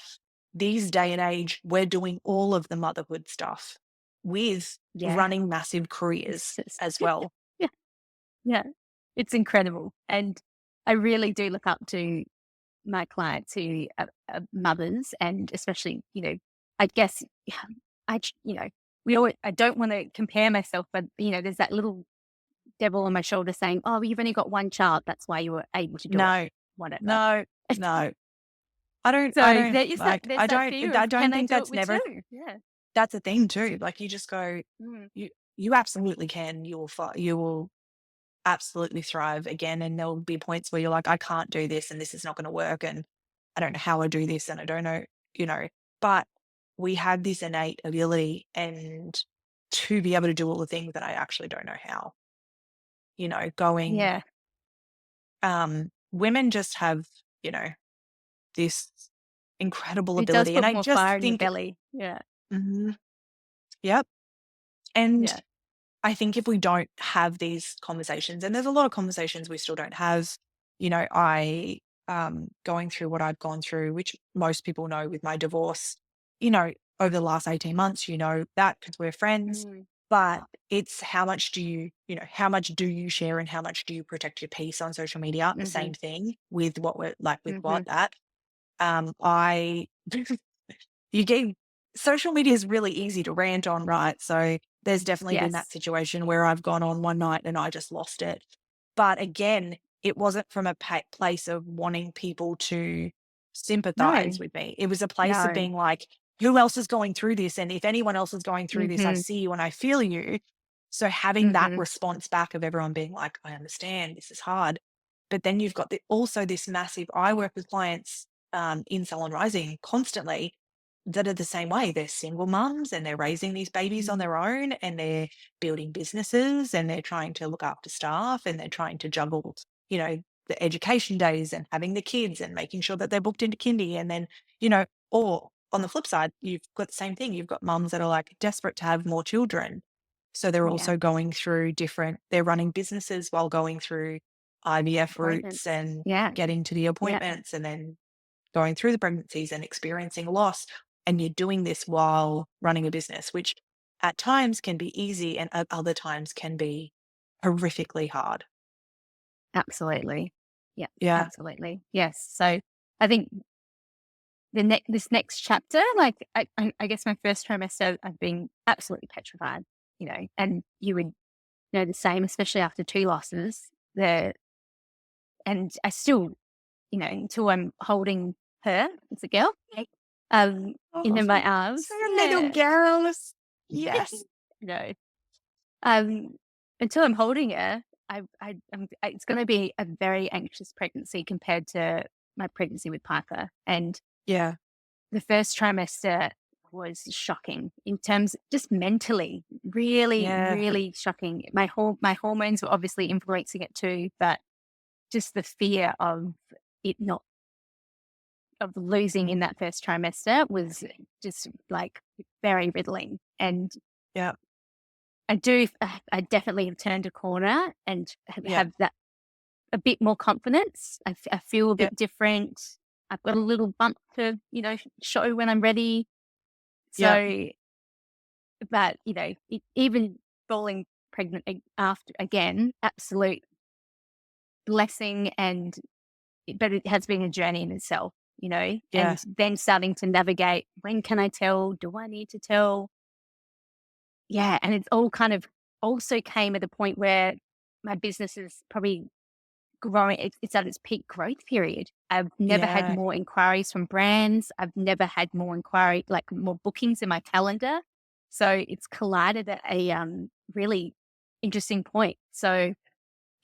[SPEAKER 1] these day and age, we're doing all of the motherhood stuff with
[SPEAKER 2] Yeah.
[SPEAKER 1] running massive
[SPEAKER 2] It's
[SPEAKER 1] careers
[SPEAKER 2] just
[SPEAKER 1] as well.
[SPEAKER 2] yeah, yeah. It's incredible, and I really do look up to my clients who are mothers, and especially, I guess, yeah, we always I don't wanna compare myself, but, there's that little devil on my shoulder saying, "Oh, you've only got one child, that's why you were able to do it."
[SPEAKER 1] No,
[SPEAKER 2] Whatever.
[SPEAKER 1] no, no. I
[SPEAKER 2] So
[SPEAKER 1] don't
[SPEAKER 2] there's that fear
[SPEAKER 1] I
[SPEAKER 2] of,
[SPEAKER 1] don't
[SPEAKER 2] "Can I
[SPEAKER 1] think
[SPEAKER 2] do it
[SPEAKER 1] that's
[SPEAKER 2] with
[SPEAKER 1] never,
[SPEAKER 2] 2?" Yeah.
[SPEAKER 1] that's a thing too. Like, you just go,
[SPEAKER 2] Mm.
[SPEAKER 1] you absolutely can. You will absolutely thrive again. And there'll be points where you're like, I can't do this and this is not going to work. And I don't know how I do this and I don't know, you know, but we have this innate ability and to be able to do all the things that I actually don't know how, going,
[SPEAKER 2] Yeah.
[SPEAKER 1] women just have, you know, this incredible
[SPEAKER 2] It does
[SPEAKER 1] ability. And
[SPEAKER 2] put
[SPEAKER 1] I
[SPEAKER 2] more
[SPEAKER 1] just
[SPEAKER 2] fire in your
[SPEAKER 1] think,
[SPEAKER 2] belly. Yeah.
[SPEAKER 1] mhm, yep. And
[SPEAKER 2] Yeah.
[SPEAKER 1] I think if we don't have these conversations, and there's a lot of conversations we still don't have, I going through what I've gone through, which most people know with my divorce, you know, over the last 18 months, you know that because we're friends.
[SPEAKER 2] Mm.
[SPEAKER 1] But it's how much do you, how much do you share and how much do you protect your peace on social media?
[SPEAKER 2] Mhm.
[SPEAKER 1] Same thing with what we're like with
[SPEAKER 2] Mhm.
[SPEAKER 1] what that. I you get social media is really easy to rant on, right? So there's definitely been that
[SPEAKER 2] Yes.
[SPEAKER 1] situation where I've gone on one night and I just lost it. But again, it wasn't from a place of wanting people to sympathize
[SPEAKER 2] No.
[SPEAKER 1] with me. It was a place of
[SPEAKER 2] No.
[SPEAKER 1] being like, who else is going through this? And if anyone else is going through this, I
[SPEAKER 2] Mhm.
[SPEAKER 1] see you and I feel you. So having that
[SPEAKER 2] Mhm.
[SPEAKER 1] response back of everyone being like, I understand this is hard. But then you've got also this massive, I work with clients in Salon Rising constantly that are the same way. They're single mums and they're raising these babies on
[SPEAKER 2] Mm.
[SPEAKER 1] their own and they're building businesses and they're trying to look after staff and they're trying to juggle, the education days and having the kids and making sure that they're booked into kindy. And then, or on the flip side, you've got the same thing. You've got mums that are like desperate to have more children. So they're
[SPEAKER 2] Yeah.
[SPEAKER 1] also going through they're running businesses while going through IVF routes
[SPEAKER 2] Appointments.
[SPEAKER 1] and
[SPEAKER 2] Yeah.
[SPEAKER 1] getting to the
[SPEAKER 2] Yeah.
[SPEAKER 1] appointments and then going through the pregnancies and experiencing loss. And you're doing this while running a business, which at times can be easy and at other times can be horrifically hard.
[SPEAKER 2] Absolutely. Yeah.
[SPEAKER 1] Yeah.
[SPEAKER 2] Absolutely. Yes. So I think this next chapter, like I guess my first trimester, I've been absolutely petrified, and you would know the same, especially after two losses. And I still, until I'm holding her, it's a girl,
[SPEAKER 1] Oh,
[SPEAKER 2] in my arms.
[SPEAKER 1] they're little
[SPEAKER 2] Yeah.
[SPEAKER 1] girls. Yes.
[SPEAKER 2] No. Um, until I'm holding her, it's going to be a very anxious pregnancy compared to my pregnancy with Piper. And
[SPEAKER 1] Yeah.
[SPEAKER 2] the first trimester was shocking in terms just mentally, really,
[SPEAKER 1] Yeah.
[SPEAKER 2] really shocking. My hormones were obviously influencing it too, but just the fear of it not of losing in that first trimester was just like very riddling. And
[SPEAKER 1] Yeah.
[SPEAKER 2] I definitely have turned a corner and
[SPEAKER 1] Yeah.
[SPEAKER 2] have that a bit more confidence. I feel a
[SPEAKER 1] Yeah.
[SPEAKER 2] bit different. I've got a little bump to, show when I'm ready.
[SPEAKER 1] Yeah.
[SPEAKER 2] So, but, even falling pregnant after again, absolute blessing. But it has been a journey in itself,
[SPEAKER 1] Yeah.
[SPEAKER 2] and then starting to navigate, when can I tell? Do I need to tell? Yeah. And it's all kind of also came at a point where my business is probably growing. It's at its peak growth period. I've never had
[SPEAKER 1] Yeah.
[SPEAKER 2] more inquiries from brands. I've never had more like more bookings in my calendar. So it's collided at a really interesting point. So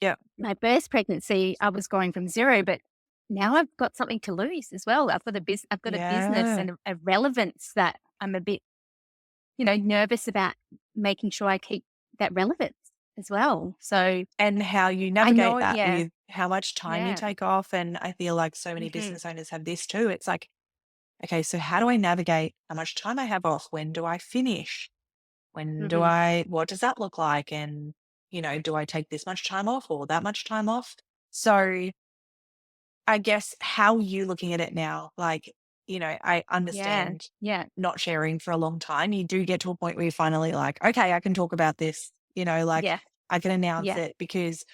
[SPEAKER 1] Yeah.
[SPEAKER 2] my first pregnancy, I was going from zero, but now I've got something to lose as well. I've got a business
[SPEAKER 1] Yeah.
[SPEAKER 2] and a relevance that I'm a bit, nervous about making sure I keep that relevance as well. So
[SPEAKER 1] And how you
[SPEAKER 2] I
[SPEAKER 1] navigate
[SPEAKER 2] know,
[SPEAKER 1] that
[SPEAKER 2] yeah,
[SPEAKER 1] with how much time you
[SPEAKER 2] yeah.
[SPEAKER 1] take off. And I feel like so many
[SPEAKER 2] Hmm.
[SPEAKER 1] business owners have this too. It's like, okay, so how do I navigate how much time I have off? When do I finish?
[SPEAKER 2] Hmm.
[SPEAKER 1] What does that look like? And, do I take this much time off or that much time off? So I guess how are you looking at it now? Like, I
[SPEAKER 2] Yeah,
[SPEAKER 1] understand
[SPEAKER 2] yeah,
[SPEAKER 1] not sharing for a long time. You do get to a point where you're finally like, okay, I can talk about this, like
[SPEAKER 2] yeah,
[SPEAKER 1] I can announce
[SPEAKER 2] yeah.
[SPEAKER 1] it because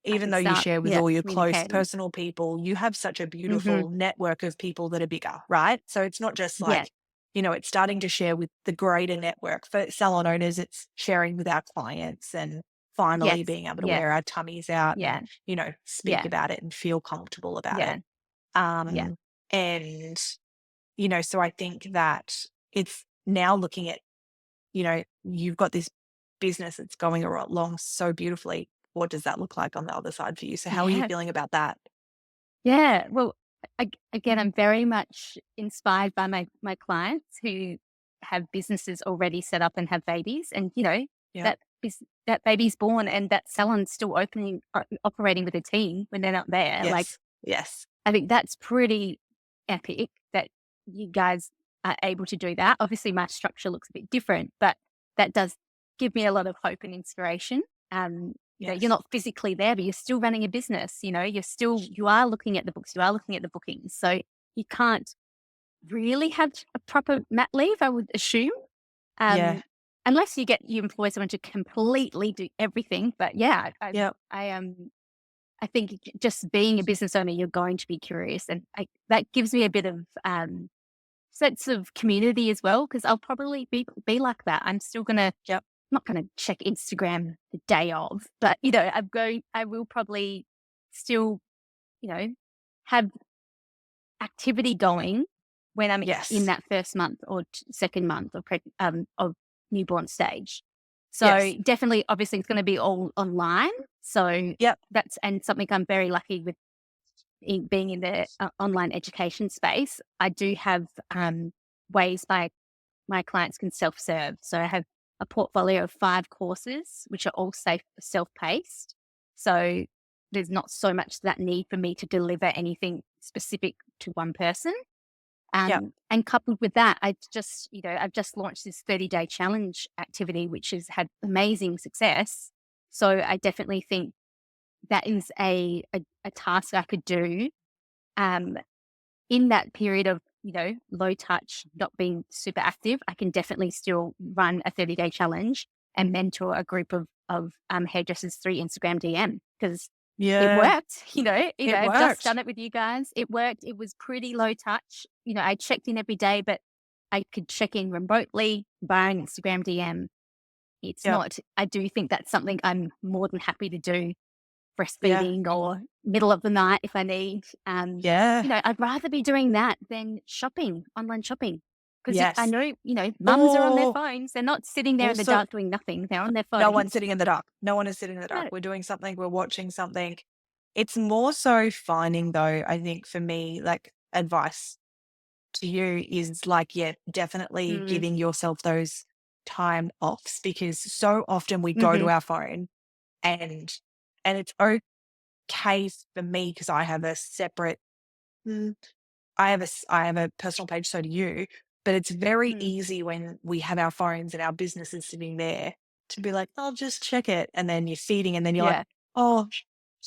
[SPEAKER 2] I
[SPEAKER 1] even
[SPEAKER 2] can
[SPEAKER 1] though you
[SPEAKER 2] start,
[SPEAKER 1] share with
[SPEAKER 2] yeah,
[SPEAKER 1] all your close
[SPEAKER 2] communicating.
[SPEAKER 1] personal people, you have such a
[SPEAKER 2] Hmm.
[SPEAKER 1] beautiful network of people that are bigger, right? So it's not just
[SPEAKER 2] Yeah,
[SPEAKER 1] like, it's starting to share with the greater network. For salon owners, it's sharing with our clients and finally
[SPEAKER 2] yes,
[SPEAKER 1] being able to
[SPEAKER 2] yeah,
[SPEAKER 1] wear our tummies out and,
[SPEAKER 2] yeah,
[SPEAKER 1] speak
[SPEAKER 2] yeah,
[SPEAKER 1] about it and feel comfortable about it.
[SPEAKER 2] yeah, yeah,
[SPEAKER 1] Um, and, so I think that it's now looking at, you've got this business that's going along so beautifully. What does that look like on the other side for you? So how are you
[SPEAKER 2] yeah.
[SPEAKER 1] feeling about that?
[SPEAKER 2] Yeah, well, again, I'm very much inspired by my clients who have businesses already set up and have babies, and
[SPEAKER 1] Yeah.
[SPEAKER 2] that that baby's born, and that salon's still operating with a team when they're not there. Like,
[SPEAKER 1] Yes. Yes.
[SPEAKER 2] I think that's pretty epic that you guys are able to do that. Obviously, my structure looks a bit different, but that does give me a lot of hope and inspiration. you're
[SPEAKER 1] Yes.
[SPEAKER 2] not physically there, but you're still running a business. You are looking at the books, you are looking at the bookings. So you can't really have a proper mat leave, I would assume.
[SPEAKER 1] Yeah.
[SPEAKER 2] Um, unless you employ someone to completely do everything. But yeah,
[SPEAKER 1] Yeah.
[SPEAKER 2] I think just being a business owner, you're going to be curious, and that gives me a bit of sense of community as well, because I'll probably be like that. I'm still gonna
[SPEAKER 1] Yep.
[SPEAKER 2] not gonna check Instagram the day of, but I will probably still have activity going when I'm in
[SPEAKER 1] Yes.
[SPEAKER 2] that first month or second month of newborn stage. So
[SPEAKER 1] Yes.
[SPEAKER 2] definitely, obviously, it's going to be all online. So
[SPEAKER 1] Yep.
[SPEAKER 2] that's and something I'm very lucky with being in the online education space. I do have ways by my clients can self serve. So I have a portfolio of 5 courses, which are all self paced. So there's not so much that need for me to deliver anything specific to one person.
[SPEAKER 1] Yep.
[SPEAKER 2] And coupled with that, I've just launched this 30-day challenge activity, which has had amazing success. So I definitely think that is a task I could do um, in that period of, low touch, not being super active. I can definitely still run a 30-day challenge and mentor a group of hairdressers through Instagram DM, because it
[SPEAKER 1] Yeah.
[SPEAKER 2] worked.
[SPEAKER 1] It
[SPEAKER 2] I've just
[SPEAKER 1] worked.
[SPEAKER 2] done it with you guys. It worked. It was pretty low touch. I checked in every day, but I could check in remotely via an Instagram DM. It's
[SPEAKER 1] Yep.
[SPEAKER 2] not, I do think that's something I'm more than happy to do,
[SPEAKER 1] Yeah.
[SPEAKER 2] breastfeeding or middle of the night if I need.
[SPEAKER 1] Yeah.
[SPEAKER 2] I'd rather be doing that than shopping, online shopping. Because I
[SPEAKER 1] Yes.
[SPEAKER 2] know, mums are on their
[SPEAKER 1] Or
[SPEAKER 2] phones. They're not sitting there in the
[SPEAKER 1] also,
[SPEAKER 2] dark doing nothing. They're on their
[SPEAKER 1] no one's
[SPEAKER 2] phones.
[SPEAKER 1] sitting in the dark. No one is sitting in the dark.
[SPEAKER 2] No.
[SPEAKER 1] We're doing something, we're watching something. It's more so finding though, I think for me, like advice to you is like, yeah, definitely
[SPEAKER 2] Mm.
[SPEAKER 1] giving yourself those time offs because so often we go to
[SPEAKER 2] Mhm.
[SPEAKER 1] our phone and it's okay for me because I have a separate mm, I have a personal page, so do you, but it's very
[SPEAKER 2] Mm.
[SPEAKER 1] easy when we have our phones and our business is sitting there to be like, "I'll just check it," and then you're feeding, and then you're like,
[SPEAKER 2] Yeah.
[SPEAKER 1] "Oh,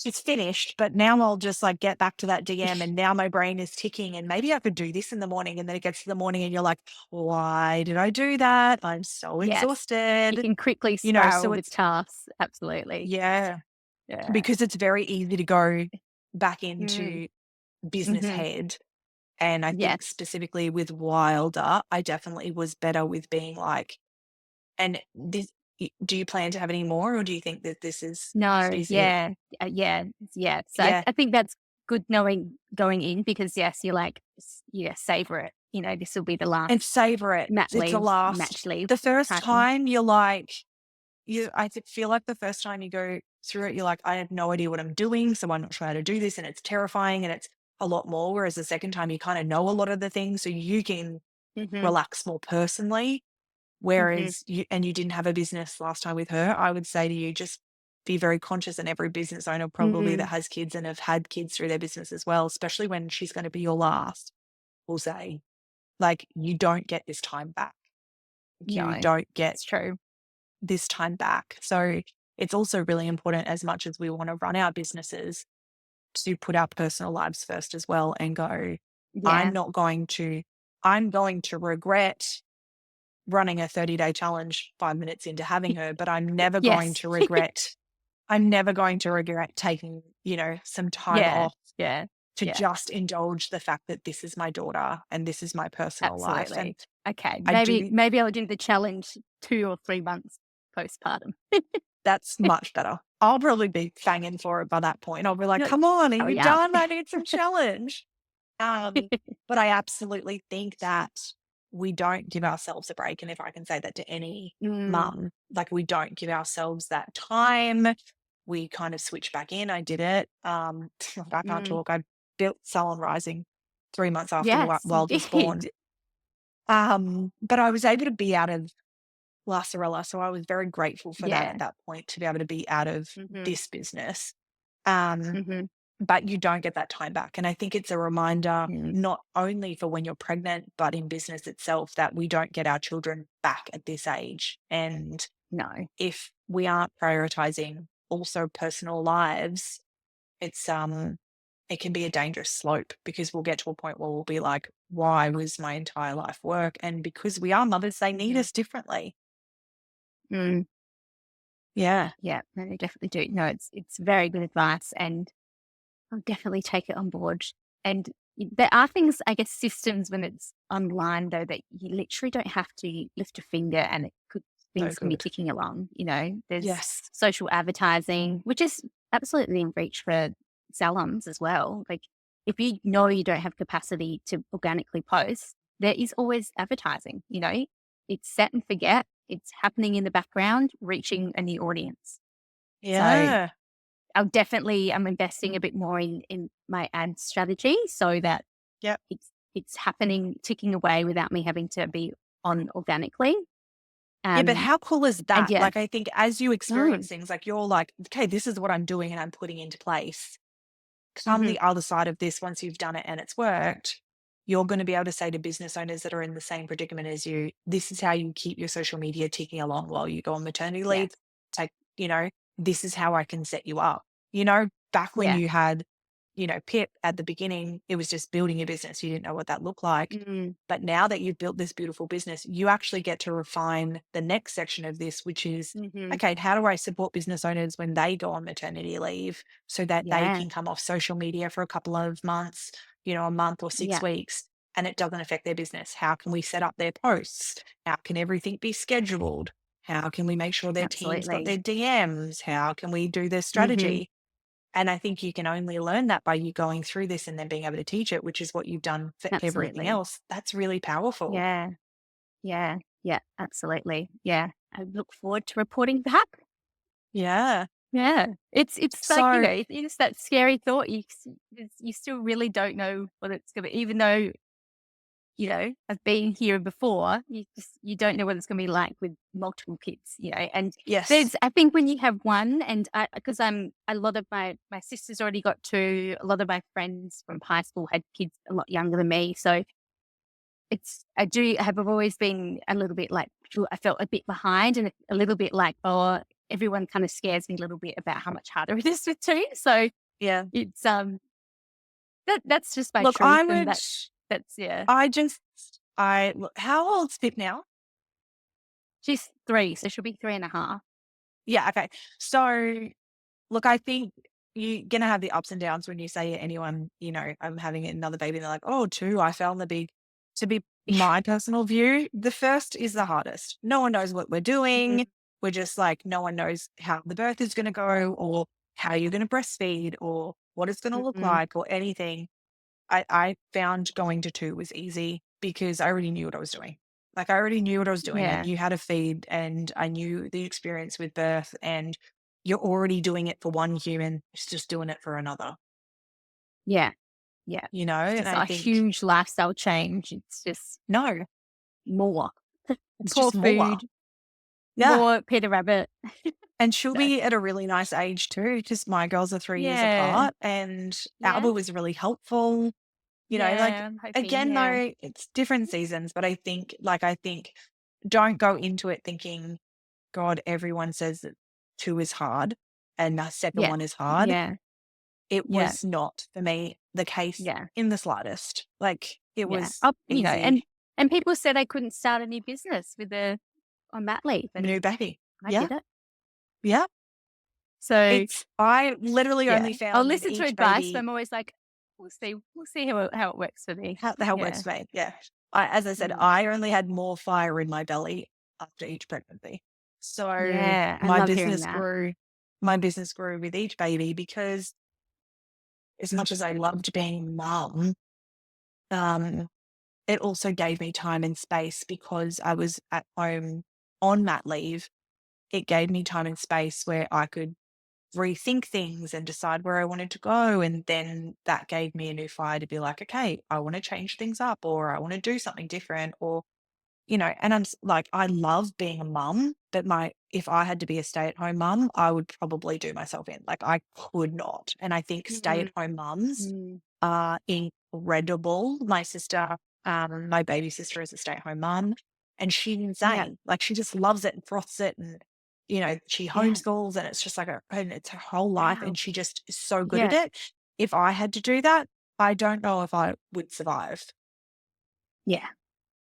[SPEAKER 1] it's finished, but now I'll just, like, get back to that DM, and now my brain is ticking, and maybe I could do this in the morning," and then it gets to the morning and you're like, "Why did I do that? I'm so
[SPEAKER 2] Yes. You
[SPEAKER 1] exhausted."
[SPEAKER 2] can quickly
[SPEAKER 1] So
[SPEAKER 2] spiral with
[SPEAKER 1] it's
[SPEAKER 2] tasks. Absolutely.
[SPEAKER 1] yeah,
[SPEAKER 2] Yeah.
[SPEAKER 1] because it's very easy to go back
[SPEAKER 2] Mm.
[SPEAKER 1] into business
[SPEAKER 2] Mhm.
[SPEAKER 1] head. And I think
[SPEAKER 2] Yes.
[SPEAKER 1] specifically with Wilder, I definitely was better with being like, and this, do you plan to have any more, or do you think that this is
[SPEAKER 2] No.
[SPEAKER 1] she's it?
[SPEAKER 2] Yeah. Yeah. Yeah. So I,
[SPEAKER 1] Yeah,
[SPEAKER 2] I think that's good knowing going in, because yes, you're like, yeah, savor it. This will be the
[SPEAKER 1] and
[SPEAKER 2] last
[SPEAKER 1] savor it.
[SPEAKER 2] mat
[SPEAKER 1] It's the
[SPEAKER 2] leave,
[SPEAKER 1] last.
[SPEAKER 2] match leave
[SPEAKER 1] The first
[SPEAKER 2] type thing.
[SPEAKER 1] time you're like, feel like the first time you go through it, you're like, I have no idea what I'm doing, so I'm not sure how to do this, and it's terrifying, and it's a lot more. Whereas the second time, you kind of know a lot of the things, so you can
[SPEAKER 2] Mhm.
[SPEAKER 1] relax more personally.
[SPEAKER 2] Mhm.
[SPEAKER 1] Whereas you didn't have a business last time with her, I would say to you, just be very conscious, and every business owner probably that
[SPEAKER 2] Mm.
[SPEAKER 1] has kids and have had kids through their business as well, especially when she's gonna be your last, will say, like, "You don't get this time back. You
[SPEAKER 2] No,
[SPEAKER 1] don't get
[SPEAKER 2] it's true.
[SPEAKER 1] this time back." So, it's also really important as much as we wanna run our businesses to put our personal lives first as well and go, "I'm
[SPEAKER 2] Yeah.
[SPEAKER 1] not going to I'm going to regret running a 30-day challenge 5 minutes into having her, but
[SPEAKER 2] Yes.
[SPEAKER 1] I'm never going to regret taking, some time
[SPEAKER 2] Yeah.
[SPEAKER 1] off
[SPEAKER 2] Yeah.
[SPEAKER 1] to
[SPEAKER 2] Yeah.
[SPEAKER 1] just indulge the fact that this is my daughter and this is my personal life." And
[SPEAKER 2] Absolutely. Okay.
[SPEAKER 1] I
[SPEAKER 2] Maybe
[SPEAKER 1] do
[SPEAKER 2] maybe I'll do the challenge 2 or 3 months postpartum.
[SPEAKER 1] that's much better. I'll probably be banging for it by that point. I'll be like,
[SPEAKER 2] You're like,
[SPEAKER 1] "Come on, are you
[SPEAKER 2] hurry up.
[SPEAKER 1] done? I need some challenge." Um, but I absolutely think that we don't give ourselves a break, and if I can say that to any
[SPEAKER 2] Mm.
[SPEAKER 1] mum, like, we don't give ourselves that time. We kind of switch back in. I did it. I can't
[SPEAKER 2] Mm.
[SPEAKER 1] talk. I built Salon Rising 3 months after
[SPEAKER 2] Yes, you
[SPEAKER 1] Wild was born.
[SPEAKER 2] did.
[SPEAKER 1] But I was able to be out of Lacerella, so I was very grateful for that
[SPEAKER 2] Yeah.
[SPEAKER 1] at that point to be able to be out of
[SPEAKER 2] Mhm.
[SPEAKER 1] this business. Um,
[SPEAKER 2] Mhm.
[SPEAKER 1] but you don't get that time back. And I think it's a reminder,
[SPEAKER 2] Mm.
[SPEAKER 1] not only for when you're pregnant, but in business itself, that we don't get our children back at this age. And
[SPEAKER 2] No.
[SPEAKER 1] if we aren't prioritizing also personal lives, it's it can be a dangerous slope because we'll get to a point where we'll be like, why was my entire life work? And because we are mothers, they need
[SPEAKER 2] Mhm.
[SPEAKER 1] us differently.
[SPEAKER 2] Mm.
[SPEAKER 1] Yeah.
[SPEAKER 2] Yeah, no, they definitely do. No, it's very good advice, and I'll definitely take it on board. And there are things, I guess, systems when it's online though that you literally don't have to lift a finger, and
[SPEAKER 1] So
[SPEAKER 2] things can be
[SPEAKER 1] good.
[SPEAKER 2] ticking along. You know, there's
[SPEAKER 1] Yes.
[SPEAKER 2] social advertising, which is absolutely in reach for salons as well. Like if you know you don't have capacity to organically post, there is always advertising. You know, it's set and forget. It's happening in the background, reaching a new audience. So
[SPEAKER 1] Yeah.
[SPEAKER 2] I'm investing a bit more in my ad strategy so that
[SPEAKER 1] Yep.
[SPEAKER 2] it's happening, ticking away without me having to be on organically.
[SPEAKER 1] Yeah, but
[SPEAKER 2] Um,
[SPEAKER 1] how cool is
[SPEAKER 2] and
[SPEAKER 1] that?
[SPEAKER 2] yeah,
[SPEAKER 1] Like, I think as you experience
[SPEAKER 2] mm,
[SPEAKER 1] things, like you're like, okay, this is what I'm doing and I'm putting into place. Come
[SPEAKER 2] mhm,
[SPEAKER 1] the other side of this, once you've done it and it's worked, you're going to be able to say to business owners that are in the same predicament as you, this is how you keep your social media ticking along while you go on maternity
[SPEAKER 2] yeah,
[SPEAKER 1] leave. Take, you know, this is how I can set you up. Back when
[SPEAKER 2] yeah,
[SPEAKER 1] you had, Pip at the beginning, it was just building your business. You didn't know what that looked like.
[SPEAKER 2] mm,
[SPEAKER 1] But now that you've built this beautiful business, you actually get to refine the next section of this, which is,
[SPEAKER 2] mhm,
[SPEAKER 1] okay, how do I support business owners when they go on maternity leave so that they
[SPEAKER 2] yeah,
[SPEAKER 1] can come off social media for a couple of months, a month or six
[SPEAKER 2] yeah,
[SPEAKER 1] weeks, and it doesn't affect their business? How can we set up their posts? How can everything be scheduled? How can we make sure their team's got
[SPEAKER 2] absolutely,
[SPEAKER 1] their DMs? How can we do their
[SPEAKER 2] mhm,
[SPEAKER 1] strategy? And I think you can only learn that by you going through this and then being able to teach it, which is what you've done for everything
[SPEAKER 2] absolutely,
[SPEAKER 1] else. That's really powerful.
[SPEAKER 2] yeah, yeah, yeah, absolutely, yeah. I look forward to reporting back.
[SPEAKER 1] Yeah.
[SPEAKER 2] Yeah, it's like,
[SPEAKER 1] So,
[SPEAKER 2] it's that scary thought. You still really don't know what it's gonna be, even though, I've been here before, you don't know what it's gonna be like with multiple kids, and
[SPEAKER 1] yes.
[SPEAKER 2] there's I think when you have one, and because a lot of my sister's already got two, a lot of my friends from high school had kids a lot younger than me, so I've always been a little bit like, I felt a bit behind and a little bit like, oh, everyone kind of scares me a little bit about how much harder it is with two. So
[SPEAKER 1] Yeah.
[SPEAKER 2] it's that's just my
[SPEAKER 1] Look,
[SPEAKER 2] truth, and that's yeah.
[SPEAKER 1] I just, look, how old's Pip now?
[SPEAKER 2] She's 3, so she'll be 3.5.
[SPEAKER 1] Yeah. Okay. So, look, I think you're going to have the ups and downs when you say to anyone, I'm having another baby. And they're like, oh, two. I found to be my personal view, the first is the hardest. No one knows what we're
[SPEAKER 2] Mhm,
[SPEAKER 1] doing. We're just like, no one knows how the birth is going to go or how you're going to breastfeed or what it's going to look
[SPEAKER 2] mhm.
[SPEAKER 1] like or anything. I found going to 2 was easy because I already knew what I was doing. Like, I already knew what I was doing. I
[SPEAKER 2] Yeah,
[SPEAKER 1] knew how to feed and I knew the experience with birth, and you're already doing it for one human, it's just doing it for another,
[SPEAKER 2] yeah, yeah. It's
[SPEAKER 1] and
[SPEAKER 2] just
[SPEAKER 1] I
[SPEAKER 2] a
[SPEAKER 1] think,
[SPEAKER 2] huge lifestyle change. It's just
[SPEAKER 1] no,
[SPEAKER 2] more,
[SPEAKER 1] it's
[SPEAKER 2] more
[SPEAKER 1] just more.
[SPEAKER 2] food,
[SPEAKER 1] Yeah,
[SPEAKER 2] more Peter Rabbit.
[SPEAKER 1] and she'll
[SPEAKER 2] No.
[SPEAKER 1] be at a really nice age too, because my girls are 3 years
[SPEAKER 2] Yeah,
[SPEAKER 1] apart, and
[SPEAKER 2] yeah,
[SPEAKER 1] Alba was really helpful, like,
[SPEAKER 2] yeah. I'm hoping.
[SPEAKER 1] again,
[SPEAKER 2] Yeah.
[SPEAKER 1] though, it's different seasons, but I think don't go into it thinking, God, everyone says that 2 is hard and the second
[SPEAKER 2] Yeah.
[SPEAKER 1] one is hard.
[SPEAKER 2] Yeah.
[SPEAKER 1] It
[SPEAKER 2] Yeah.
[SPEAKER 1] was not for me the case
[SPEAKER 2] Yeah.
[SPEAKER 1] in the slightest. Like, it
[SPEAKER 2] Yeah.
[SPEAKER 1] was easy.
[SPEAKER 2] And people said I couldn't start a new business on mat leave,
[SPEAKER 1] New
[SPEAKER 2] and
[SPEAKER 1] baby.
[SPEAKER 2] I
[SPEAKER 1] Yeah,
[SPEAKER 2] did it.
[SPEAKER 1] yeah.
[SPEAKER 2] So
[SPEAKER 1] I literally
[SPEAKER 2] yeah,
[SPEAKER 1] only
[SPEAKER 2] I'll
[SPEAKER 1] found with
[SPEAKER 2] listen to
[SPEAKER 1] each
[SPEAKER 2] advice, but
[SPEAKER 1] baby
[SPEAKER 2] I'm always like, we'll see how it works for me.
[SPEAKER 1] how the hell works
[SPEAKER 2] Yeah.
[SPEAKER 1] for me. Yeah. As I said,
[SPEAKER 2] Mm.
[SPEAKER 1] I only had more fire in my belly after each pregnancy. So
[SPEAKER 2] Yeah. I
[SPEAKER 1] my
[SPEAKER 2] love hearing
[SPEAKER 1] business
[SPEAKER 2] that.
[SPEAKER 1] grew. My business grew with each baby because as much as I loved being mum, um, it also gave me time and space because I was at home on mat leave. It gave me time and space where I could rethink things and decide where I wanted to go. And then that gave me a new fire to be like, okay, I want to change things up or I want to do something different or, and like, I love being a mum, but if I had to be a stay at home mum, I would probably do myself in. Like, I could not. And I think stay at
[SPEAKER 2] Mhm.
[SPEAKER 1] home mums
[SPEAKER 2] Mm.
[SPEAKER 1] are incredible. My baby sister is a stay at home mum and she's
[SPEAKER 2] Yeah.
[SPEAKER 1] insane. Like, she just loves it and froths it. she
[SPEAKER 2] Yeah.
[SPEAKER 1] homeschools and it's just like and it's her whole life
[SPEAKER 2] Wow.
[SPEAKER 1] and she just is so good at
[SPEAKER 2] Yeah.
[SPEAKER 1] it. If I had to do that, I don't know if I would survive.
[SPEAKER 2] Yeah.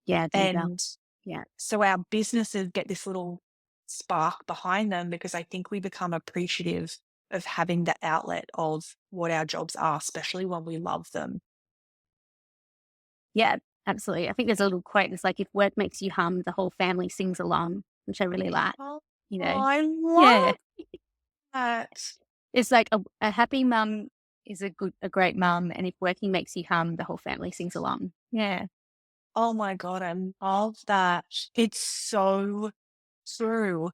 [SPEAKER 2] Yeah, neither.
[SPEAKER 1] And
[SPEAKER 2] Yeah.
[SPEAKER 1] so our businesses get this little spark behind them because I think we become appreciative of having that outlet of what our jobs are, especially when we love them.
[SPEAKER 2] Yeah, absolutely. I think there's a little quote, it's like, "If work makes you hum, the whole family sings along," which I really like,
[SPEAKER 1] Oh,
[SPEAKER 2] you know?
[SPEAKER 1] I
[SPEAKER 2] Yeah.
[SPEAKER 1] love that.
[SPEAKER 2] It's like a happy mum is a great mum, and if working makes you hum, the whole family sings along. Yeah.
[SPEAKER 1] Oh my God, I love that. It's so true.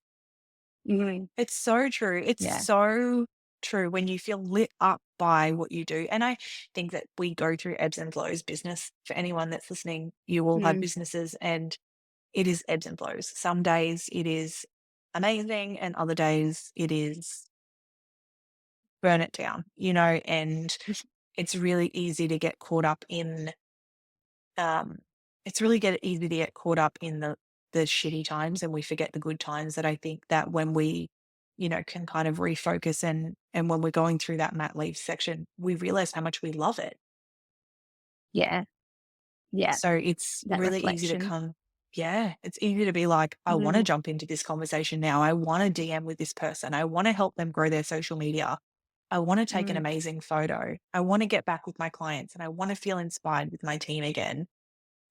[SPEAKER 2] Mm.
[SPEAKER 1] It's so true. It's
[SPEAKER 2] Yeah.
[SPEAKER 1] so true when you feel lit up by what you do. And I think that we go through ebbs and flows business. For anyone that's listening, you all have
[SPEAKER 2] Mm.
[SPEAKER 1] businesses and it is ebbs and flows. Some days it is amazing and other days it is burn it down, and it's really easy to get caught up in um it's really get easy to get caught up in the shitty times and we forget the good times that I think that when we can kind of refocus and when we're going through that mat leave section we realize how much we love it.
[SPEAKER 2] Yeah. Yeah.
[SPEAKER 1] So it's
[SPEAKER 2] That
[SPEAKER 1] really easy to
[SPEAKER 2] reflection.
[SPEAKER 1] come. Yeah, it's easy to be like, I want to
[SPEAKER 2] Mm.
[SPEAKER 1] jump into this conversation now. I want to DM with this person. I want to help them grow their social media. I want to take an
[SPEAKER 2] Mm.
[SPEAKER 1] amazing photo. I want to get back with my clients and I want to feel inspired with my team again.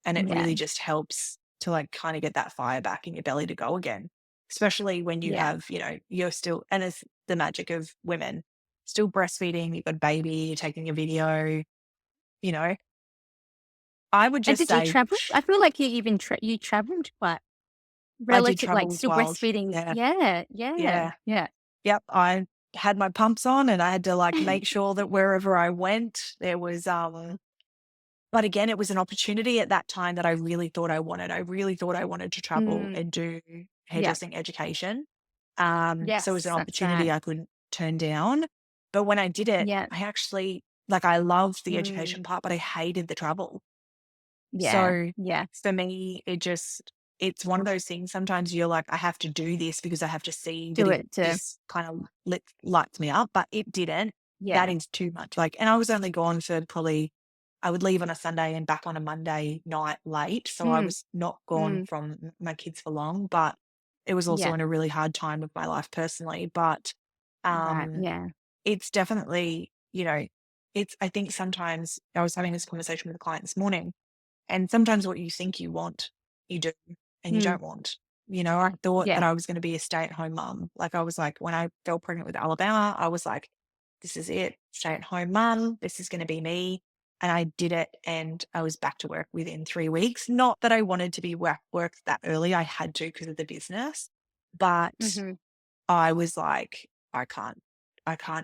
[SPEAKER 1] And it
[SPEAKER 2] Yeah.
[SPEAKER 1] really just helps to like kind of get that fire back in your belly to go again, especially when you
[SPEAKER 2] Yeah.
[SPEAKER 1] have, you're still, and it's the magic of women, still breastfeeding, you've got a baby, you're taking a video, you know, I would
[SPEAKER 2] And
[SPEAKER 1] just
[SPEAKER 2] did you
[SPEAKER 1] say,
[SPEAKER 2] travel? I feel like you even you traveled quite
[SPEAKER 1] I did
[SPEAKER 2] relative, like,
[SPEAKER 1] travel as
[SPEAKER 2] still
[SPEAKER 1] well.
[SPEAKER 2] breastfeeding.
[SPEAKER 1] Yeah.
[SPEAKER 2] Yeah. Yeah.
[SPEAKER 1] Yeah.
[SPEAKER 2] Yeah.
[SPEAKER 1] Yep. I had my pumps on and I had to like make sure that wherever I went, there was, but again, it was an opportunity at that time that I really thought I wanted. I really thought I wanted to travel
[SPEAKER 2] Mm.
[SPEAKER 1] and do
[SPEAKER 2] Yeah.
[SPEAKER 1] hairdressing education. So it was an
[SPEAKER 2] Yes, that's
[SPEAKER 1] opportunity
[SPEAKER 2] right.
[SPEAKER 1] I couldn't turn down. But when I did it,
[SPEAKER 2] Yeah.
[SPEAKER 1] I actually like I loved the
[SPEAKER 2] Mm.
[SPEAKER 1] education part, but I hated the travel.
[SPEAKER 2] Yeah.
[SPEAKER 1] So
[SPEAKER 2] Yeah.
[SPEAKER 1] for me, it's one of those things. Sometimes you're like, I have to do this because I have to see that
[SPEAKER 2] Do it to
[SPEAKER 1] this kind of lights me up, but it didn't. That
[SPEAKER 2] yeah.
[SPEAKER 1] is too much. Like, and I was only gone for probably, I would leave on a Sunday and back on a Monday night late. So I
[SPEAKER 2] Mm.
[SPEAKER 1] was not gone
[SPEAKER 2] Mm.
[SPEAKER 1] from my kids for long, but it was also
[SPEAKER 2] Yeah.
[SPEAKER 1] in a really hard time of my life personally. But
[SPEAKER 2] Right.
[SPEAKER 1] um,
[SPEAKER 2] Yeah.
[SPEAKER 1] it's definitely, I think sometimes I was having this conversation with a client this morning and sometimes what you think you want, you do, and you
[SPEAKER 2] Mm.
[SPEAKER 1] don't want. I thought that
[SPEAKER 2] Yeah.
[SPEAKER 1] I was going to be a stay-at-home mum. Like I was like, when I fell pregnant with Alabama, I was like, this is it, stay-at-home mum. This is going to be me. And I did it, and I was back to work within 3 weeks. Not that I wanted to be work that early. I had to because of the business, but
[SPEAKER 2] Mhm.
[SPEAKER 1] I was like, I can't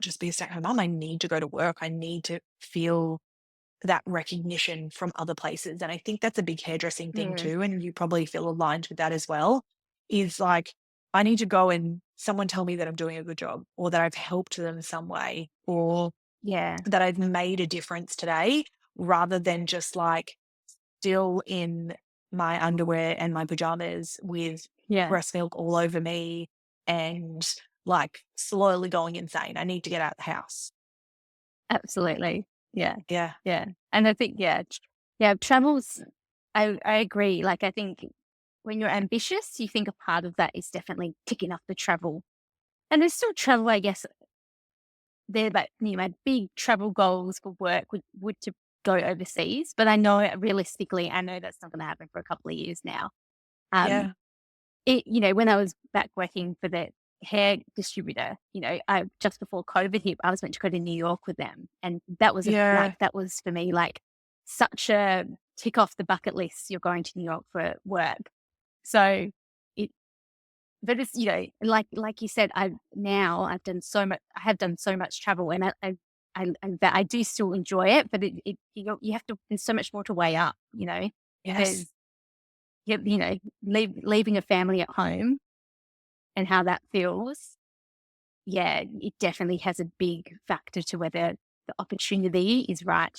[SPEAKER 1] just be a stay-at-home mum. I need to go to work. I need to feel that recognition from other places. And I think that's a big hairdressing thing
[SPEAKER 2] Mm.
[SPEAKER 1] too. And you probably feel aligned with that as well. Is like, I need to go and someone tell me that I'm doing a good job or that I've helped them some way or
[SPEAKER 2] Yeah.
[SPEAKER 1] that I've made a difference today rather than just like still in my underwear and my pajamas with
[SPEAKER 2] Yeah.
[SPEAKER 1] breast milk all over me and like slowly going insane. I need to get out of the house.
[SPEAKER 2] Absolutely. Yeah.
[SPEAKER 1] Yeah.
[SPEAKER 2] Yeah. And I think, yeah, travels, I agree. Like, I think when you're ambitious, you think a part of that is definitely ticking off the travel. And there's still travel, I guess, there, but my big travel goals for work would to go overseas. But I know realistically, I know that's not going to happen for a couple of years now. Um,
[SPEAKER 1] Yeah.
[SPEAKER 2] when I was back working for the hair distributor, I just before COVID hit, I was meant to go to New York with them. And that was
[SPEAKER 1] Yeah.
[SPEAKER 2] that was for me like such a tick off the bucket list. You're going to New York for work. So it, but it's, like you said, I've done so much, I have done so much travel and that I do still enjoy it, but you have to, there's so much more to weigh up,
[SPEAKER 1] Yes.
[SPEAKER 2] there's, leaving a family at home and how that feels, yeah, it definitely has a big factor to whether the opportunity is right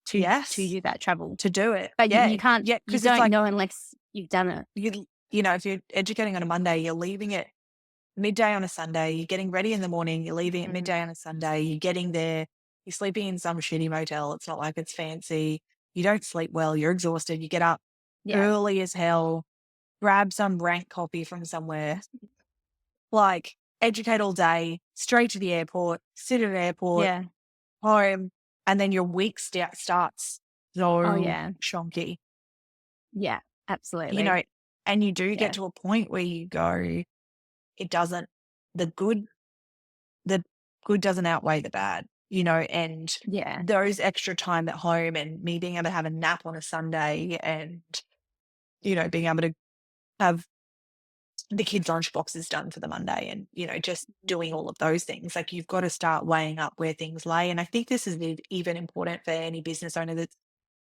[SPEAKER 2] to
[SPEAKER 1] Yes.
[SPEAKER 2] do that travel.
[SPEAKER 1] To do it.
[SPEAKER 2] But
[SPEAKER 1] Yeah. Yeah,
[SPEAKER 2] you
[SPEAKER 1] because it's
[SPEAKER 2] don't
[SPEAKER 1] like
[SPEAKER 2] know unless you've done it.
[SPEAKER 1] if you're educating on a Monday, you're leaving it midday on a Sunday, you're getting ready in the morning, you're leaving at
[SPEAKER 2] Mm,
[SPEAKER 1] midday on a Sunday, you're getting there, you're sleeping in some shitty motel. It's not like it's fancy. You don't sleep well, you're exhausted, you get up
[SPEAKER 2] yeah.
[SPEAKER 1] early as hell, grab some rank coffee from somewhere, like educate all day, straight to the airport, sit at an airport,
[SPEAKER 2] Yeah.
[SPEAKER 1] home, and then your week starts
[SPEAKER 2] Oh,
[SPEAKER 1] so
[SPEAKER 2] yeah.
[SPEAKER 1] shonky,
[SPEAKER 2] Yeah.
[SPEAKER 1] you
[SPEAKER 2] Absolutely.
[SPEAKER 1] know, and you do get
[SPEAKER 2] Yeah.
[SPEAKER 1] to a point where you go, it doesn't, the good, the good doesn't outweigh the bad, and
[SPEAKER 2] Yeah.
[SPEAKER 1] those extra time at home and me being able to have a nap on a Sunday and, being able to have the kids' lunch boxes done for the Monday and, just doing all of those things. Like you've got to start weighing up where things lay. And I think this is even important for any business owner that's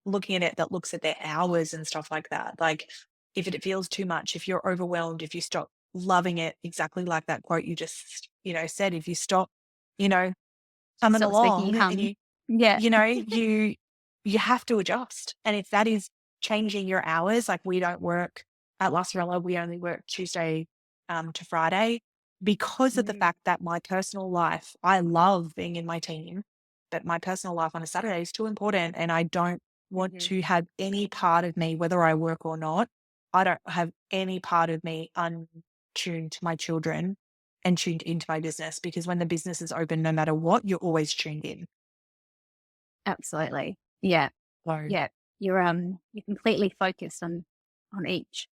[SPEAKER 1] looking at it, that looks at their hours and stuff like that. Like if it feels too much, if you're overwhelmed, if you stop loving it, exactly like that quote you just, said, if you stop, you know, coming
[SPEAKER 2] Stop speaking
[SPEAKER 1] along and
[SPEAKER 2] hum. Yeah.
[SPEAKER 1] you have to adjust. And if that is changing your hours, like we don't work at La Sorella, we only work Tuesday to Friday because of the
[SPEAKER 2] Mm,
[SPEAKER 1] fact that my personal life, I love being in my team, but my personal life on a Saturday is too important. And I don't want
[SPEAKER 2] mhm.
[SPEAKER 1] to have any part of me, whether I work or not, I don't have any part of me untuned to my children and tuned into my business, because when the business is open, no matter what, you're always tuned in.
[SPEAKER 2] Absolutely. Yeah.
[SPEAKER 1] So,
[SPEAKER 2] Yeah. You're completely focused on each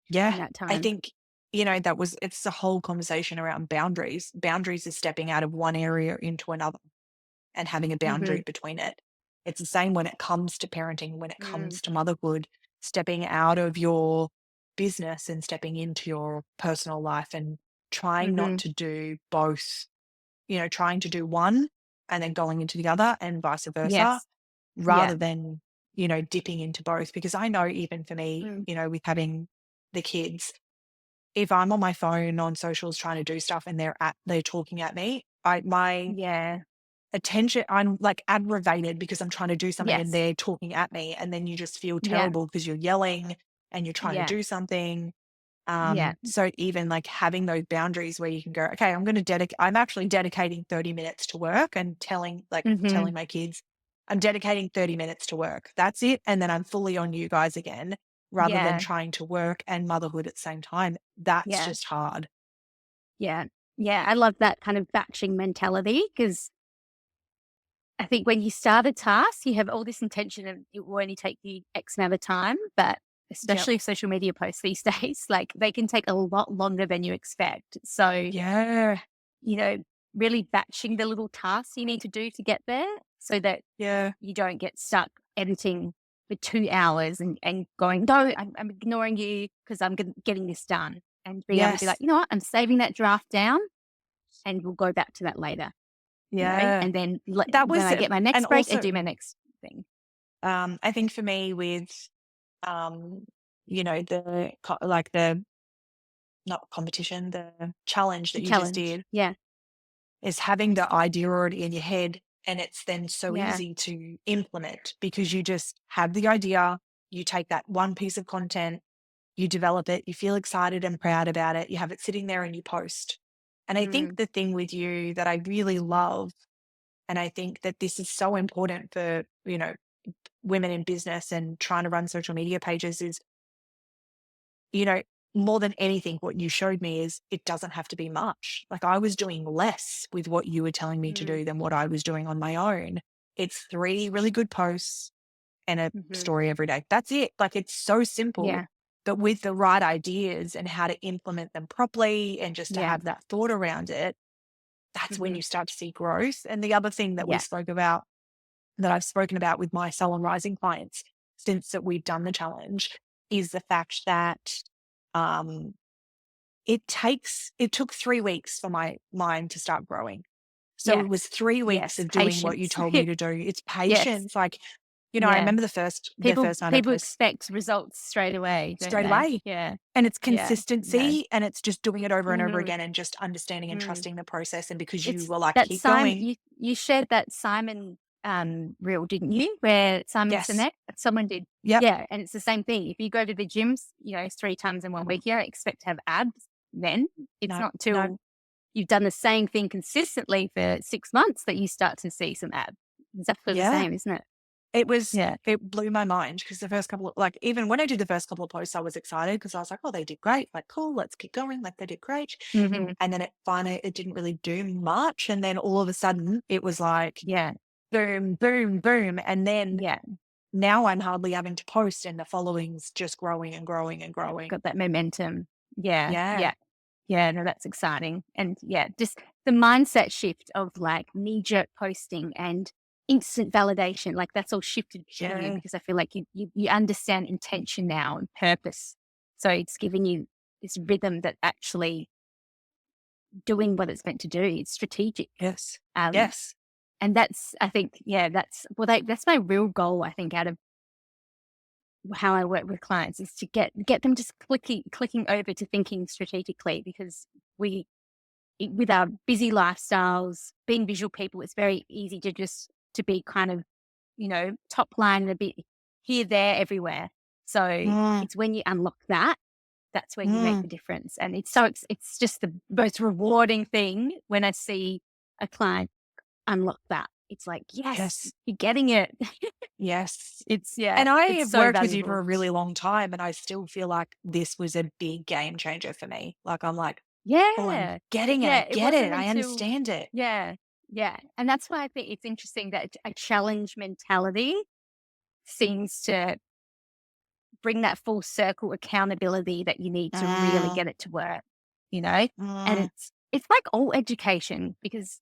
[SPEAKER 1] yeah,
[SPEAKER 2] in that
[SPEAKER 1] I
[SPEAKER 2] time.
[SPEAKER 1] think, it's the whole conversation around boundaries. Boundaries is stepping out of one area into another and having a
[SPEAKER 2] Mhm.
[SPEAKER 1] boundary between it. It's the same when it comes to parenting, when it
[SPEAKER 2] Mm.
[SPEAKER 1] comes to motherhood, stepping out of your business and stepping into your personal life and trying not
[SPEAKER 2] Mhm.
[SPEAKER 1] to do both, trying to do one and then going into the other and vice versa,
[SPEAKER 2] Yes. Yeah.
[SPEAKER 1] rather than, dipping into both. Because I know even for me,
[SPEAKER 2] Mm.
[SPEAKER 1] with having the kids, if I'm on my phone on socials trying to do stuff and they're talking at me, my
[SPEAKER 2] Yeah.
[SPEAKER 1] attention, I'm like aggravated because I'm trying to do something and
[SPEAKER 2] Yes.
[SPEAKER 1] they're talking at me, and then you just feel
[SPEAKER 2] Yeah.
[SPEAKER 1] terrible because you're yelling and you're trying to
[SPEAKER 2] Yeah.
[SPEAKER 1] do something.
[SPEAKER 2] Yeah.
[SPEAKER 1] So even like having those boundaries where you can go, okay, I'm actually dedicating 30 minutes to work and telling
[SPEAKER 2] Mhm.
[SPEAKER 1] my kids, I'm dedicating 30 minutes to work. That's it. And then I'm fully on you guys again, rather than
[SPEAKER 2] Yeah.
[SPEAKER 1] trying to work and motherhood at the same time. That's
[SPEAKER 2] Yeah.
[SPEAKER 1] just hard.
[SPEAKER 2] Yeah. Yeah. I love that kind of batching mentality because I think when you start a task, you have all this intention of it will only take you X amount of time, but
[SPEAKER 1] Yep.
[SPEAKER 2] especially social media posts these days, like they can take a lot longer than you expect. So,
[SPEAKER 1] Yeah.
[SPEAKER 2] you know, really batching the little tasks you need to do to get there so that
[SPEAKER 1] Yeah.
[SPEAKER 2] you don't get stuck editing for 2 hours and going, no, I'm ignoring you because getting this done. And being able to be like,
[SPEAKER 1] Yes.
[SPEAKER 2] you know what, I'm saving that draft down and we'll go back to that later,
[SPEAKER 1] Yeah.
[SPEAKER 2] and then
[SPEAKER 1] That
[SPEAKER 2] when
[SPEAKER 1] was
[SPEAKER 2] I
[SPEAKER 1] it.
[SPEAKER 2] get my
[SPEAKER 1] And
[SPEAKER 2] next break, I
[SPEAKER 1] also,
[SPEAKER 2] do my next thing.
[SPEAKER 1] I think for me with, um, like the, not competition, the challenge
[SPEAKER 2] The
[SPEAKER 1] that you just
[SPEAKER 2] challenge.
[SPEAKER 1] did,
[SPEAKER 2] Yeah.
[SPEAKER 1] is having the idea already in your head, and it's then so
[SPEAKER 2] Yeah.
[SPEAKER 1] easy to implement because you just have the idea, you take that one piece of content, you develop it, you feel excited and proud about it, you have it sitting there and you post. And I think
[SPEAKER 2] Mm,
[SPEAKER 1] the thing with you that I really love, and I think that this is so important for, women in business and trying to run social media pages is, you know, more than anything, what you showed me is it doesn't have to be much. Like I was doing less with what you were telling me to
[SPEAKER 2] mm,
[SPEAKER 1] do than what I was doing on my own. It's 3 really good posts and a
[SPEAKER 2] mhm.
[SPEAKER 1] story every day. That's it. Like it's so simple,
[SPEAKER 2] Yeah.
[SPEAKER 1] but with the right ideas and how to implement them properly and just to
[SPEAKER 2] Yeah.
[SPEAKER 1] have that thought around it, that's when
[SPEAKER 2] Mhm.
[SPEAKER 1] you start to see growth. And the other thing
[SPEAKER 2] Yeah.
[SPEAKER 1] that I've spoken about with my Salon Rising clients since that we've done the challenge is the fact that um, it took 3 weeks for my mind to start growing. So
[SPEAKER 2] Yeah.
[SPEAKER 1] it was 3 weeks
[SPEAKER 2] Yes.
[SPEAKER 1] of doing what you
[SPEAKER 2] Patience.
[SPEAKER 1] told me to do. It's
[SPEAKER 2] Yes.
[SPEAKER 1] patience. Like, I
[SPEAKER 2] Yeah.
[SPEAKER 1] remember the
[SPEAKER 2] People
[SPEAKER 1] first night I
[SPEAKER 2] people
[SPEAKER 1] posted
[SPEAKER 2] expect results straight away, don't
[SPEAKER 1] straight
[SPEAKER 2] they?
[SPEAKER 1] away.
[SPEAKER 2] Yeah.
[SPEAKER 1] And it's
[SPEAKER 2] Yeah. No.
[SPEAKER 1] consistency and it's just doing it over and over
[SPEAKER 2] Mhm.
[SPEAKER 1] again and just understanding and
[SPEAKER 2] Mm.
[SPEAKER 1] trusting the process. And because you
[SPEAKER 2] It's
[SPEAKER 1] were like,
[SPEAKER 2] that
[SPEAKER 1] keep
[SPEAKER 2] Simon
[SPEAKER 1] going.
[SPEAKER 2] you shared that Simon, reel, didn't you? Where Simon
[SPEAKER 1] Sinek.
[SPEAKER 2] Sinek, someone did.
[SPEAKER 1] Yep.
[SPEAKER 2] Yeah, and it's the same thing. If you go to the gyms, 3 times in 1 week, you don't expect to have abs, then. It's
[SPEAKER 1] No,
[SPEAKER 2] not
[SPEAKER 1] no.
[SPEAKER 2] till you've done the same thing consistently for 6 months that you start to see some abs. Exactly the
[SPEAKER 1] Yeah.
[SPEAKER 2] same, isn't it?
[SPEAKER 1] It
[SPEAKER 2] Yeah.
[SPEAKER 1] it blew my mind because the first couple of like, even when I did the first couple of posts, I was excited because I was like, "Oh, they did great. Like, cool, let's keep going. Like, they did great."
[SPEAKER 2] Mhm.
[SPEAKER 1] And then it didn't really do much. And then all of a sudden it was like
[SPEAKER 2] Yeah.
[SPEAKER 1] boom, boom, boom. And then
[SPEAKER 2] Yeah.
[SPEAKER 1] now I'm hardly having to post and the following's just growing and growing and growing.
[SPEAKER 2] Got that momentum. Yeah.
[SPEAKER 1] Yeah.
[SPEAKER 2] Yeah. Yeah. No, that's exciting. And yeah, just the mindset shift of like knee jerk posting and instant validation, like that's all shifted for you
[SPEAKER 1] Yeah.
[SPEAKER 2] because I feel like you understand intention now and purpose. So it's giving you this rhythm that actually doing what it's meant to do. It's strategic.
[SPEAKER 1] Yes.
[SPEAKER 2] Um,
[SPEAKER 1] Yes.
[SPEAKER 2] and that's, I think, yeah, that's my real goal, I think, out of how I work with clients is to get them just clicking over to thinking strategically because with our busy lifestyles, being visual people, it's very easy to be kind of, top line and a bit here, there, everywhere. So
[SPEAKER 1] Mm,
[SPEAKER 2] it's when you unlock that, that's where you make
[SPEAKER 1] mm.
[SPEAKER 2] the difference. And it's just the most rewarding thing when I see a client unlock that. It's like, yes,
[SPEAKER 1] Yes.
[SPEAKER 2] you're getting it.
[SPEAKER 1] Yes.
[SPEAKER 2] Yeah,
[SPEAKER 1] And I
[SPEAKER 2] it's
[SPEAKER 1] have
[SPEAKER 2] so
[SPEAKER 1] worked with you for
[SPEAKER 2] valuable.
[SPEAKER 1] a really long time, and I still feel like this was a big game changer for me. Like, I'm like, "Oh, I'm
[SPEAKER 2] Yeah.
[SPEAKER 1] getting it. I
[SPEAKER 2] Yeah, it
[SPEAKER 1] get it.
[SPEAKER 2] wasn't
[SPEAKER 1] I
[SPEAKER 2] until
[SPEAKER 1] understand it."
[SPEAKER 2] yeah, yeah, and that's why I think it's interesting that a challenge mentality seems to bring that full circle accountability that you need to really
[SPEAKER 1] Mm,
[SPEAKER 2] get it to work, you know? And
[SPEAKER 1] mm,
[SPEAKER 2] it's like all education because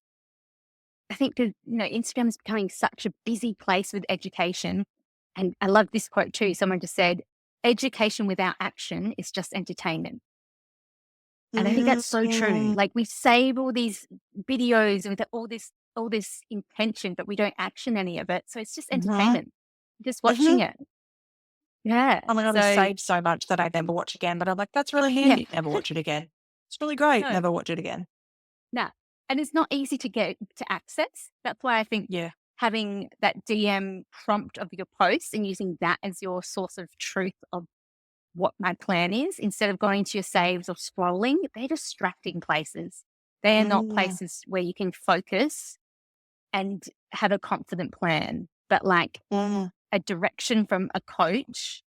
[SPEAKER 2] I think that, Instagram is becoming such a busy place with education. And I love this quote too. Someone just said, education without action is just entertainment. And I think that's so true.
[SPEAKER 1] mm,
[SPEAKER 2] Like we save all these videos with all this intention, but we don't action any of it. So it's just
[SPEAKER 1] mhm,
[SPEAKER 2] entertainment. Just
[SPEAKER 1] mhm.
[SPEAKER 2] watching it. Yeah.
[SPEAKER 1] Oh my god, I've
[SPEAKER 2] So
[SPEAKER 1] saved so much that I never watch again, but I'm like, "That's really
[SPEAKER 2] yeah.
[SPEAKER 1] handy." Never watch it again. It's really great.
[SPEAKER 2] No.
[SPEAKER 1] Never watch it again.
[SPEAKER 2] No. And it's not easy to get to access. That's why I think
[SPEAKER 1] Yeah.
[SPEAKER 2] having that DM prompt of your post and using that as your source of truth of what my plan is, instead of going to your saves or scrolling, they're distracting places. They are not
[SPEAKER 1] Mm,
[SPEAKER 2] places where you can focus and have a confident plan, but like
[SPEAKER 1] mm,
[SPEAKER 2] a direction from a coach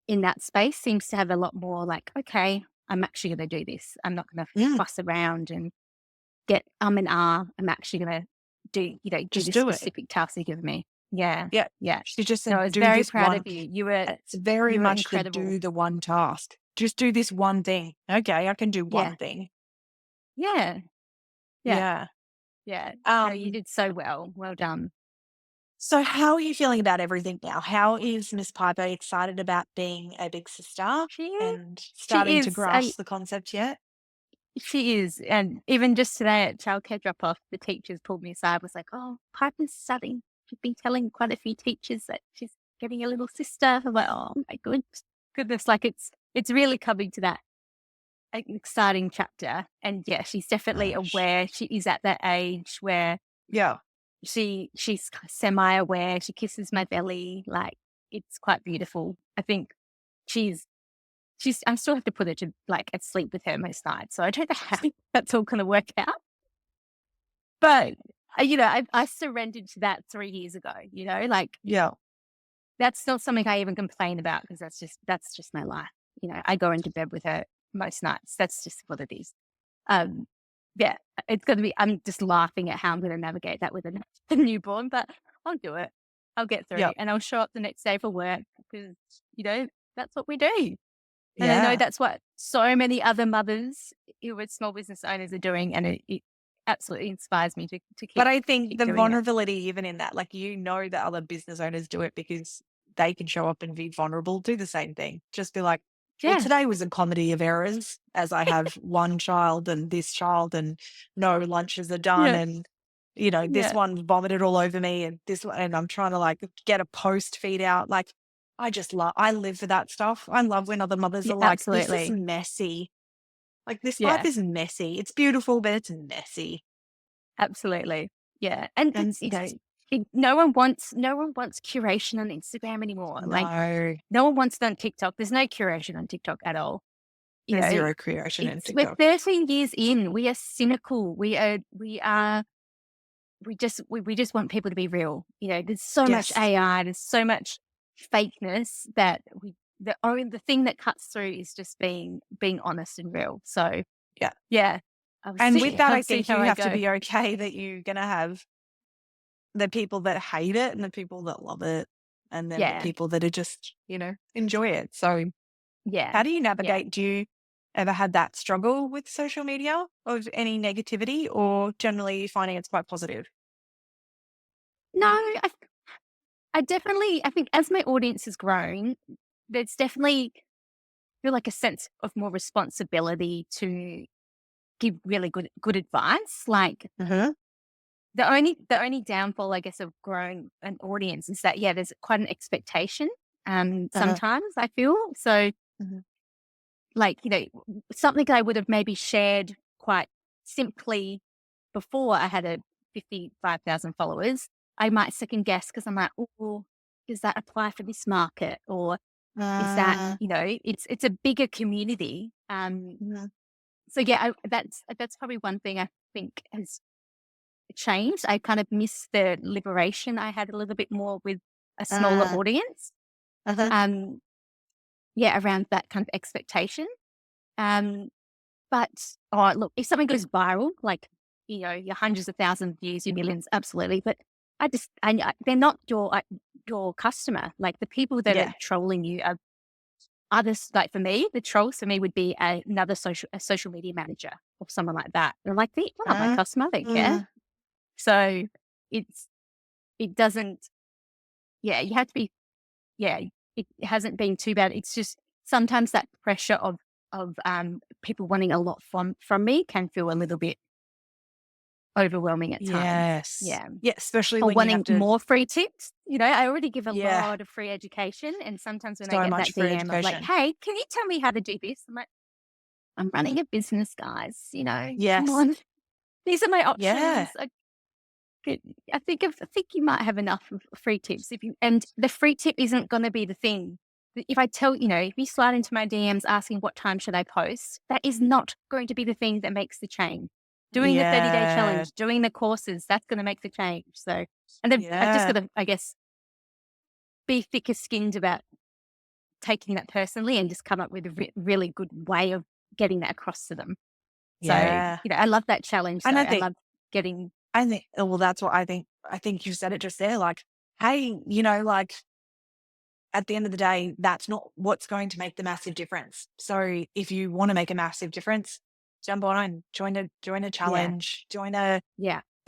[SPEAKER 2] in that space seems to have a lot more like, okay, I'm actually going to do this. I'm not going to
[SPEAKER 1] mm.
[SPEAKER 2] fuss around and get and I'm actually going to do
[SPEAKER 1] Just
[SPEAKER 2] this
[SPEAKER 1] do it.
[SPEAKER 2] specific task you give me. Yeah.
[SPEAKER 1] Yeah.
[SPEAKER 2] Yeah.
[SPEAKER 1] She just
[SPEAKER 2] No, I
[SPEAKER 1] said,
[SPEAKER 2] was
[SPEAKER 1] "Do
[SPEAKER 2] very
[SPEAKER 1] this
[SPEAKER 2] proud
[SPEAKER 1] one."
[SPEAKER 2] of you. You were,
[SPEAKER 1] It's very
[SPEAKER 2] you were
[SPEAKER 1] much the
[SPEAKER 2] incredible.
[SPEAKER 1] do the one task. Just do this one thing. Okay, I can do
[SPEAKER 2] Yeah.
[SPEAKER 1] one thing.
[SPEAKER 2] Yeah. Yeah.
[SPEAKER 1] Yeah.
[SPEAKER 2] Yeah. No, you
[SPEAKER 1] Um,
[SPEAKER 2] did so well. Well done.
[SPEAKER 1] so how are you feeling about everything now? How is Miss Piper excited about being a big sister
[SPEAKER 2] She is.
[SPEAKER 1] and starting
[SPEAKER 2] She
[SPEAKER 1] to
[SPEAKER 2] is.
[SPEAKER 1] grasp the concept yet?
[SPEAKER 2] She is. And even just today at childcare drop off, the teachers pulled me aside, was like, oh, Piper's studying. She's been telling quite a few teachers that she's getting a little sister. I'm like, oh my goodness. Like it's really coming to that exciting chapter. And yeah, she's definitely
[SPEAKER 1] Gosh.
[SPEAKER 2] aware. She is at that age where
[SPEAKER 1] Yeah.
[SPEAKER 2] she's semi aware. She kisses my belly. Like it's quite beautiful. I think she's I still have to put her to like sleep with her most nights. So I don't know how that's all gonna work out. But I surrendered to that 3 years ago, like
[SPEAKER 1] Yeah.
[SPEAKER 2] that's not something I even complain about because that's just my life. I go into bed with her most nights. That's just what it is. Um, yeah, it's gonna be I'm just laughing at how I'm gonna navigate that with a a newborn, but I'll do it. I'll get
[SPEAKER 1] Yeah.
[SPEAKER 2] through and I'll show up the next day for work because, that's what we do. And I know
[SPEAKER 1] Yeah.
[SPEAKER 2] that's what so many other mothers who are small business owners are doing, and it absolutely inspires me to
[SPEAKER 1] But
[SPEAKER 2] keep
[SPEAKER 1] I think
[SPEAKER 2] keep
[SPEAKER 1] the
[SPEAKER 2] doing it.
[SPEAKER 1] vulnerability even in that, like, that other business owners do it because they can show up and be vulnerable, do the same thing. Just be like, "Well,
[SPEAKER 2] Yeah,
[SPEAKER 1] today was a comedy of errors as I have one child and this child and no lunches are done
[SPEAKER 2] yeah,
[SPEAKER 1] and, this
[SPEAKER 2] yeah,
[SPEAKER 1] one vomited all over me and this one," and I'm trying to, like, get a post feed out. Like, I live for that stuff. I love when other mothers
[SPEAKER 2] yeah,
[SPEAKER 1] are like, "This is
[SPEAKER 2] absolutely.
[SPEAKER 1] messy. Like, this life
[SPEAKER 2] Yeah,
[SPEAKER 1] is messy. It's beautiful, but it's messy."
[SPEAKER 2] absolutely. Yeah, and
[SPEAKER 1] And
[SPEAKER 2] it's no one wants curation on Instagram anymore. Like
[SPEAKER 1] no.
[SPEAKER 2] no one wants it on TikTok. There's no curation on TikTok at all. you
[SPEAKER 1] There's
[SPEAKER 2] know,
[SPEAKER 1] zero creation in
[SPEAKER 2] we're
[SPEAKER 1] TikTok.
[SPEAKER 2] 13 years in. We are cynical. We just want people to be real. You know, there's so much
[SPEAKER 1] Yes.
[SPEAKER 2] AI, there's so much fakeness that the thing that cuts through is just being honest and real. So
[SPEAKER 1] Yeah.
[SPEAKER 2] yeah, I'll
[SPEAKER 1] And with
[SPEAKER 2] see
[SPEAKER 1] that,
[SPEAKER 2] I'll
[SPEAKER 1] I
[SPEAKER 2] see
[SPEAKER 1] think
[SPEAKER 2] how
[SPEAKER 1] you
[SPEAKER 2] I
[SPEAKER 1] have to
[SPEAKER 2] go.
[SPEAKER 1] be okay that you're gonna have the people that hate it and the people that love it, and then the
[SPEAKER 2] Yeah,
[SPEAKER 1] people that are just, enjoy it. So
[SPEAKER 2] yeah,
[SPEAKER 1] how do you
[SPEAKER 2] yeah.
[SPEAKER 1] navigate? Do you ever had that struggle with social media of any negativity, or generally you finding it's quite positive?
[SPEAKER 2] No, I think as my audience has grown, there's definitely feel like a sense of more responsibility to give really good advice. Like
[SPEAKER 1] Uh-huh.
[SPEAKER 2] the only downfall, I guess, of growing an audience is that there's quite an expectation.
[SPEAKER 1] Uh-huh.
[SPEAKER 2] Sometimes I feel so
[SPEAKER 1] Mhm.
[SPEAKER 2] like something I would have maybe shared quite simply before I had a 55,000 followers. I might second guess because I'm like, oh, does that apply for this market or is that
[SPEAKER 1] Uh,
[SPEAKER 2] it's a bigger community.
[SPEAKER 1] mhm.
[SPEAKER 2] So yeah, that's probably one thing I think has changed. I kind of miss the liberation I had a little bit more with a smaller
[SPEAKER 1] Uh,
[SPEAKER 2] audience.
[SPEAKER 1] uh-huh.
[SPEAKER 2] Um, yeah, around that kind of expectation. Um, but oh, look, if something goes viral, like your hundreds of thousands of views, your millions, absolutely. But they're not your customer. Like the people that are
[SPEAKER 1] Yeah.
[SPEAKER 2] trolling you are others. Like for me, the trolls for me would be another social media manager or someone like that. They're like, they're not my
[SPEAKER 1] Uh,
[SPEAKER 2] customer. They don't care.
[SPEAKER 1] mm,
[SPEAKER 2] So it's it doesn't. Yeah, you have to be. Yeah, it hasn't been too bad. It's just sometimes that pressure of people wanting a lot from me can feel a little bit overwhelming at times.
[SPEAKER 1] yes.
[SPEAKER 2] Yeah.
[SPEAKER 1] Yeah, especially
[SPEAKER 2] Or
[SPEAKER 1] when you have
[SPEAKER 2] wanting
[SPEAKER 1] to,
[SPEAKER 2] more free tips. I already give a
[SPEAKER 1] yeah,
[SPEAKER 2] lot of free education. And sometimes when I
[SPEAKER 1] so
[SPEAKER 2] get
[SPEAKER 1] much
[SPEAKER 2] that
[SPEAKER 1] free
[SPEAKER 2] DM of like,
[SPEAKER 1] education.
[SPEAKER 2] hey, can you tell me how to do this? I'm like, I'm running a business, guys. Come
[SPEAKER 1] Yes.
[SPEAKER 2] on. These are my
[SPEAKER 1] Yeah.
[SPEAKER 2] options. Good. I think you might have enough of free tips and the free tip isn't going to be the thing. If I tell, if you slide into my DMs asking what time should I post, that is not going to be the thing that makes the change. Doing the 30-day
[SPEAKER 1] Yeah.
[SPEAKER 2] challenge, doing the courses, that's going to make the change. So, and then I've just got
[SPEAKER 1] Yeah.
[SPEAKER 2] to, I guess, be thicker skinned about taking that personally and just come up with a really good way of getting that across to them. So,
[SPEAKER 1] Yeah.
[SPEAKER 2] I love that challenge though.
[SPEAKER 1] And
[SPEAKER 2] I love getting,
[SPEAKER 1] well, that's what I think. I think you said it just there. Like, hey, like at the end of the day, that's not what's going to make the massive difference. So if you want to make a massive difference, jump on, join a
[SPEAKER 2] yeah,
[SPEAKER 1] challenge, join a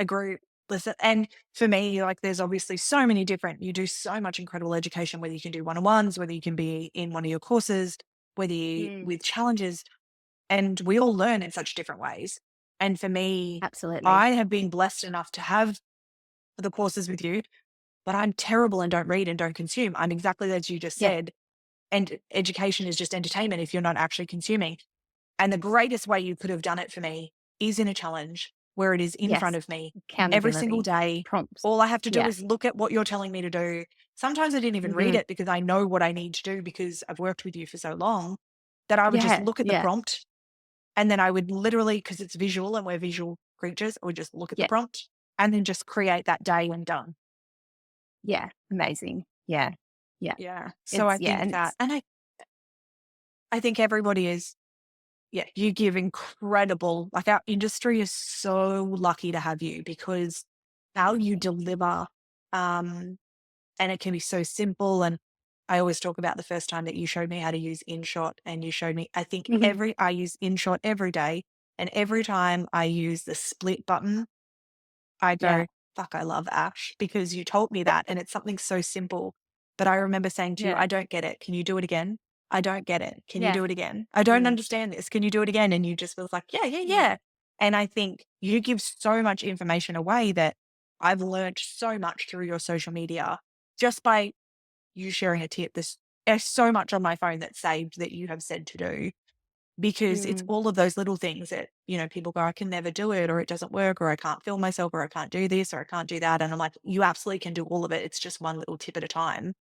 [SPEAKER 1] group. Listen, and for me, like there's obviously so many different, you do so much incredible education, whether you can do one-on-ones, whether you can be in one of your courses, whether you
[SPEAKER 2] mm,
[SPEAKER 1] with challenges, and we all learn in such different ways. And for me,
[SPEAKER 2] absolutely.
[SPEAKER 1] I have been blessed enough to have the courses with you, but I'm terrible and don't read and don't consume. I'm exactly as you just
[SPEAKER 2] Yeah.
[SPEAKER 1] said. And education is just entertainment if you're not actually consuming. And the greatest way you could have done it for me is in a challenge where it is in front
[SPEAKER 2] Yes.
[SPEAKER 1] of me every single
[SPEAKER 2] Accountability,
[SPEAKER 1] day.
[SPEAKER 2] prompts.
[SPEAKER 1] All I have to do
[SPEAKER 2] Yeah.
[SPEAKER 1] is look at what you're telling me to do. Sometimes I didn't even read
[SPEAKER 2] Mhm.
[SPEAKER 1] it because I know what I need to do because I've worked with you for so long that I would just
[SPEAKER 2] Yeah,
[SPEAKER 1] look at the
[SPEAKER 2] yeah,
[SPEAKER 1] prompt and then I would literally, because it's visual and we're visual creatures, I would just look at the
[SPEAKER 2] yeah,
[SPEAKER 1] prompt and then just create that day when done.
[SPEAKER 2] yeah, amazing. Yeah, yeah.
[SPEAKER 1] Yeah. So I think
[SPEAKER 2] And
[SPEAKER 1] that,
[SPEAKER 2] it's
[SPEAKER 1] and I think everybody is, yeah, you give incredible, like our industry is so lucky to have you because how you deliver, um, and it can be so simple. And I always talk about the first time that you showed me how to use InShot and you showed me, I think
[SPEAKER 2] mhm,
[SPEAKER 1] I use InShot every day. And every time I use the split button, I
[SPEAKER 2] yeah,
[SPEAKER 1] go, fuck, I love Ash because you told me that. And it's something so simple. But I remember saying to you,
[SPEAKER 2] yeah,
[SPEAKER 1] I don't get it. Can you do it again? I don't get it. Can you
[SPEAKER 2] yeah,
[SPEAKER 1] do it again? I don't
[SPEAKER 2] mm,
[SPEAKER 1] understand this. Can you do it again? And you just was like, yeah, yeah,
[SPEAKER 2] mm,
[SPEAKER 1] yeah. And I think you give so much information away that I've learned so much through your social media just by you sharing a tip. There's so much on my phone that's saved that you have said to do because it's
[SPEAKER 2] mm,
[SPEAKER 1] all of those little things that, people go, I can never do it, or it doesn't work, or I can't film myself, or I can't do this, or I can't do that. And I'm like, you absolutely can do all of it. It's just one little tip at a time.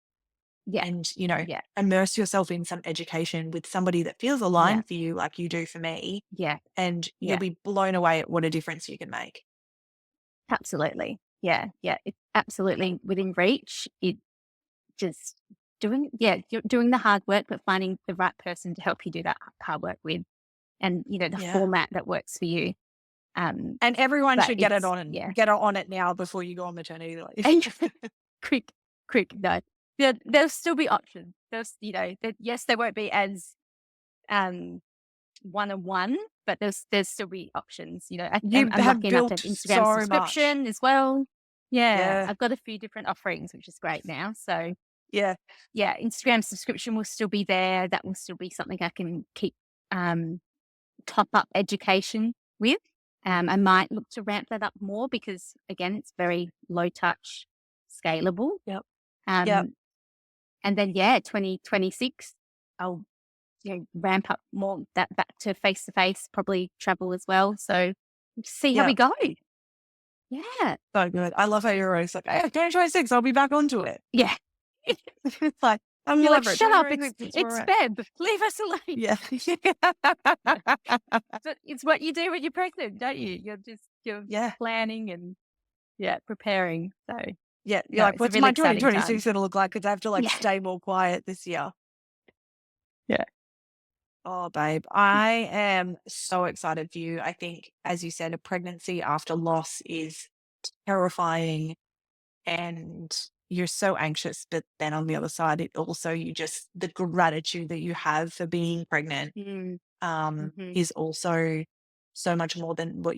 [SPEAKER 2] Yeah.
[SPEAKER 1] and,
[SPEAKER 2] Yeah.
[SPEAKER 1] immerse yourself in some education with somebody that feels
[SPEAKER 2] Yeah.
[SPEAKER 1] aligned for you like you do for me,
[SPEAKER 2] Yeah.
[SPEAKER 1] and you'll
[SPEAKER 2] Yeah.
[SPEAKER 1] be blown away at what a difference you can make.
[SPEAKER 2] Absolutely. Yeah. Yeah. It's absolutely within reach. It just you're doing the hard work, but finding the right person to help you do that hard work with, and, the
[SPEAKER 1] Yeah.
[SPEAKER 2] format that works for you. Um,
[SPEAKER 1] And everyone
[SPEAKER 2] but
[SPEAKER 1] should
[SPEAKER 2] it's yeah.
[SPEAKER 1] get on it now before you go on maternity leave.
[SPEAKER 2] And quick, quick, no. There'll still be options. Yes, there won't be as um one-on-one, but there's still be options. I'm,
[SPEAKER 1] You
[SPEAKER 2] I'm
[SPEAKER 1] have
[SPEAKER 2] lucky enough to
[SPEAKER 1] built
[SPEAKER 2] have Instagram
[SPEAKER 1] so much.
[SPEAKER 2] subscription as well. Yeah,
[SPEAKER 1] Yeah.
[SPEAKER 2] I've got a few different offerings, which is great now. So
[SPEAKER 1] Yeah.
[SPEAKER 2] yeah, Instagram subscription will still be there. That will still be something I can keep um, top up education with. I might look to ramp that up more because again, it's very low touch, scalable.
[SPEAKER 1] Yep. Yep.
[SPEAKER 2] Um, and then yeah, 2026, I'll ramp up more that back to face, probably travel as well. So see how we
[SPEAKER 1] Yep.
[SPEAKER 2] go. Yeah.
[SPEAKER 1] So good. I love how you're always like, "Hey, 2026, I'll be back onto it."
[SPEAKER 2] Yeah.
[SPEAKER 1] It's like, I'm
[SPEAKER 2] You're like,
[SPEAKER 1] whatever,
[SPEAKER 2] shut up. It's
[SPEAKER 1] 2026, it's all
[SPEAKER 2] it's
[SPEAKER 1] right.
[SPEAKER 2] Feb. Leave us alone.
[SPEAKER 1] Yeah.
[SPEAKER 2] Yeah. But it's what you do when you're pregnant, don't you? You're
[SPEAKER 1] Yeah.
[SPEAKER 2] planning and yeah, preparing. So
[SPEAKER 1] Yeah. You're
[SPEAKER 2] no,
[SPEAKER 1] like,
[SPEAKER 2] it's a
[SPEAKER 1] "What's
[SPEAKER 2] really
[SPEAKER 1] my
[SPEAKER 2] exciting time.
[SPEAKER 1] 2026 gonna look like? Because I have to, like,
[SPEAKER 2] Yeah.
[SPEAKER 1] stay more quiet this year."
[SPEAKER 2] Yeah.
[SPEAKER 1] Oh, babe, I am so excited for you. I think, as you said, a pregnancy after loss is terrifying, and you're so anxious. But then on the other side, it also, the gratitude that you have for being pregnant,
[SPEAKER 2] Mm, hmm.
[SPEAKER 1] is also so much more than what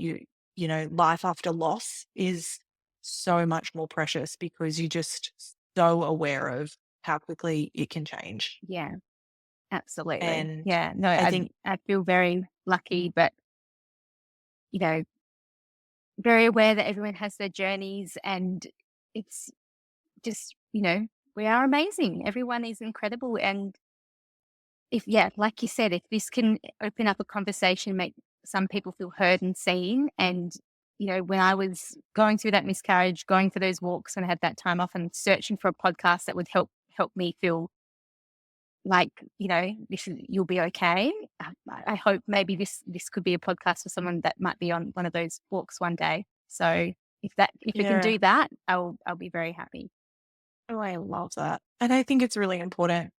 [SPEAKER 1] life after loss is so much more precious because you're just so aware of how quickly it can change.
[SPEAKER 2] Yeah, absolutely.
[SPEAKER 1] And
[SPEAKER 2] Yeah. No,
[SPEAKER 1] I
[SPEAKER 2] I
[SPEAKER 1] think,
[SPEAKER 2] I feel very lucky, but you know, very aware that everyone has their journeys and it's just, we are amazing. Everyone is incredible. And like you said, if this can open up a conversation, make some people feel heard and seen. And, when I was going through that miscarriage, going for those walks when I had that time off and searching for a podcast that would help me feel like, you'll be okay. I hope maybe this could be a podcast for someone that might be on one of those walks one day. So if it can
[SPEAKER 1] yeah.
[SPEAKER 2] do that, I'll be very happy.
[SPEAKER 1] Oh, I love that. And I think it's really important.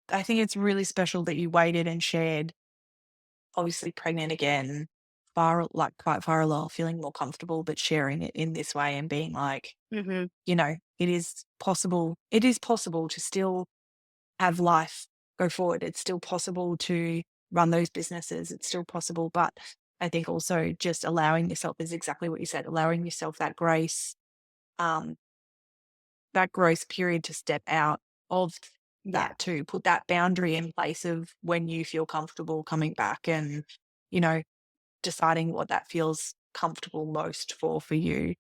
[SPEAKER 1] I think it's really special that you waited and shared, obviously pregnant again, quite far along, feeling more comfortable, but sharing it in this way and being like,
[SPEAKER 2] Hmm.
[SPEAKER 1] it is possible. It is possible to still have life go forward. It's still possible to run those businesses. It's still possible. But I think also just allowing yourself is exactly what you said, allowing yourself um, that grace period to step out of
[SPEAKER 2] Yeah,
[SPEAKER 1] that, to put that boundary in place of when you feel comfortable coming back and, you know, deciding what that feels comfortable most for you,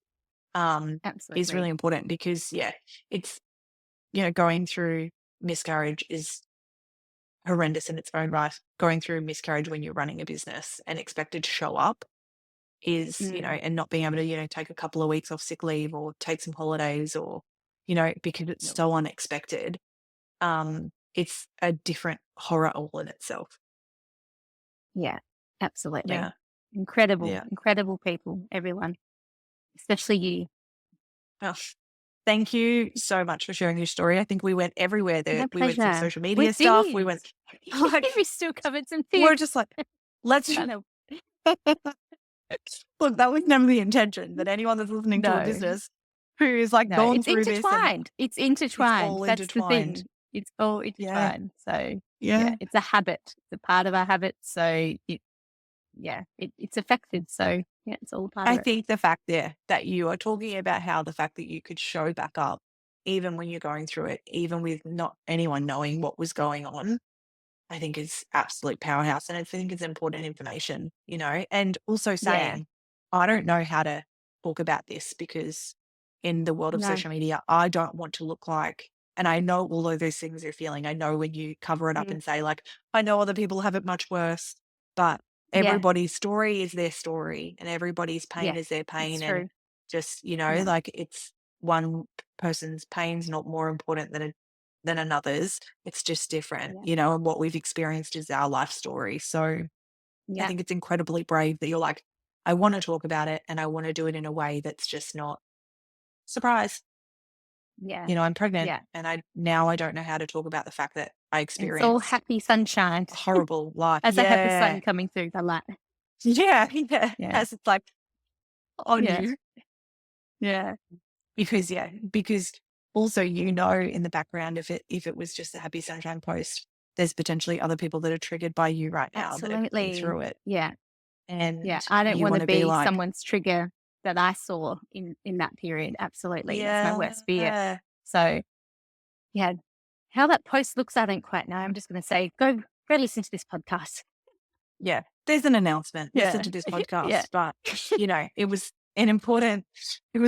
[SPEAKER 1] is really
[SPEAKER 2] absolutely.
[SPEAKER 1] important because, yeah, it's, going through miscarriage is horrendous in its own right. Going through miscarriage when you're running a business and expected to show up is,
[SPEAKER 2] Mm,
[SPEAKER 1] and not being able to, take a couple of weeks off sick leave or take some holidays or, because it's
[SPEAKER 2] no.
[SPEAKER 1] so unexpected. It's a different horror all in itself.
[SPEAKER 2] Yeah, absolutely.
[SPEAKER 1] Yeah.
[SPEAKER 2] Incredible,
[SPEAKER 1] Yeah.
[SPEAKER 2] incredible people, everyone, especially you.
[SPEAKER 1] Oh, thank you so much for sharing your story. I think we went everywhere there.
[SPEAKER 2] My
[SPEAKER 1] We went through
[SPEAKER 2] pleasure.
[SPEAKER 1] social
[SPEAKER 2] We
[SPEAKER 1] media stuff. We
[SPEAKER 2] did.
[SPEAKER 1] went like,
[SPEAKER 2] We still covered some
[SPEAKER 1] we're
[SPEAKER 2] tips.
[SPEAKER 1] just like, let's
[SPEAKER 2] Kind of
[SPEAKER 1] look, that was never the intention that anyone that's listening to a
[SPEAKER 2] no,
[SPEAKER 1] business who is like
[SPEAKER 2] no.
[SPEAKER 1] gone
[SPEAKER 2] It's
[SPEAKER 1] through this and
[SPEAKER 2] intertwined. It's
[SPEAKER 1] it's
[SPEAKER 2] intertwined.
[SPEAKER 1] all
[SPEAKER 2] That's the
[SPEAKER 1] intertwined.
[SPEAKER 2] thing. It's all
[SPEAKER 1] Yeah.
[SPEAKER 2] intertwined. So yeah,
[SPEAKER 1] Yeah.
[SPEAKER 2] it's a habit. It's a part of our habit. So it's affected. So yeah, it's all part of
[SPEAKER 1] I
[SPEAKER 2] it.
[SPEAKER 1] think the fact there that you are talking about how the fact that you could show back up even when you're going through it, even with not anyone knowing what was going on, I think is absolute powerhouse. And I think it's important information, and also
[SPEAKER 2] Yeah.
[SPEAKER 1] saying, I don't know how to talk about this because in the world of
[SPEAKER 2] No.
[SPEAKER 1] social media, I don't want to look like, and I know all of those things you're feeling. I know when you cover it up
[SPEAKER 2] Mm,
[SPEAKER 1] and say, like, I know other people have it much worse, but
[SPEAKER 2] yeah.
[SPEAKER 1] everybody's story is their story and everybody's pain
[SPEAKER 2] Yeah.
[SPEAKER 1] is their
[SPEAKER 2] It's
[SPEAKER 1] pain. And
[SPEAKER 2] true.
[SPEAKER 1] just,
[SPEAKER 2] Yeah.
[SPEAKER 1] like it's one person's pain's not more important than than another's. It's just different,
[SPEAKER 2] Yeah.
[SPEAKER 1] and what we've experienced is our life story. So I
[SPEAKER 2] Yeah.
[SPEAKER 1] think it's incredibly brave that you're like, I want to talk about it and I want to do it in a way that's just not surprise.
[SPEAKER 2] Yeah.
[SPEAKER 1] I'm pregnant
[SPEAKER 2] Yeah.
[SPEAKER 1] and I don't know how to talk about the fact that I
[SPEAKER 2] It's all
[SPEAKER 1] experienced
[SPEAKER 2] happy sunshine.
[SPEAKER 1] a horrible life.
[SPEAKER 2] As I have the
[SPEAKER 1] Yeah.
[SPEAKER 2] sun coming through the light.
[SPEAKER 1] Yeah. Yeah.
[SPEAKER 2] Yeah.
[SPEAKER 1] As it's like on
[SPEAKER 2] Yeah.
[SPEAKER 1] you.
[SPEAKER 2] Yeah.
[SPEAKER 1] Because also, in the background, if it was just a happy sunshine post, there's potentially other people that are triggered by you right now that are going
[SPEAKER 2] Absolutely.
[SPEAKER 1] through it.
[SPEAKER 2] Yeah. Yeah.
[SPEAKER 1] And
[SPEAKER 2] I don't
[SPEAKER 1] you
[SPEAKER 2] want
[SPEAKER 1] want
[SPEAKER 2] to
[SPEAKER 1] to be
[SPEAKER 2] be
[SPEAKER 1] like,
[SPEAKER 2] someone's trigger that I saw in that period. Absolutely. It's my worst fear.
[SPEAKER 1] yeah,
[SPEAKER 2] So yeah. How that post looks, I don't quite know. I'm just gonna say, go listen to this podcast.
[SPEAKER 1] yeah, there's an announcement. Listen
[SPEAKER 2] Yeah.
[SPEAKER 1] to this
[SPEAKER 2] Yeah.
[SPEAKER 1] podcast. But, it was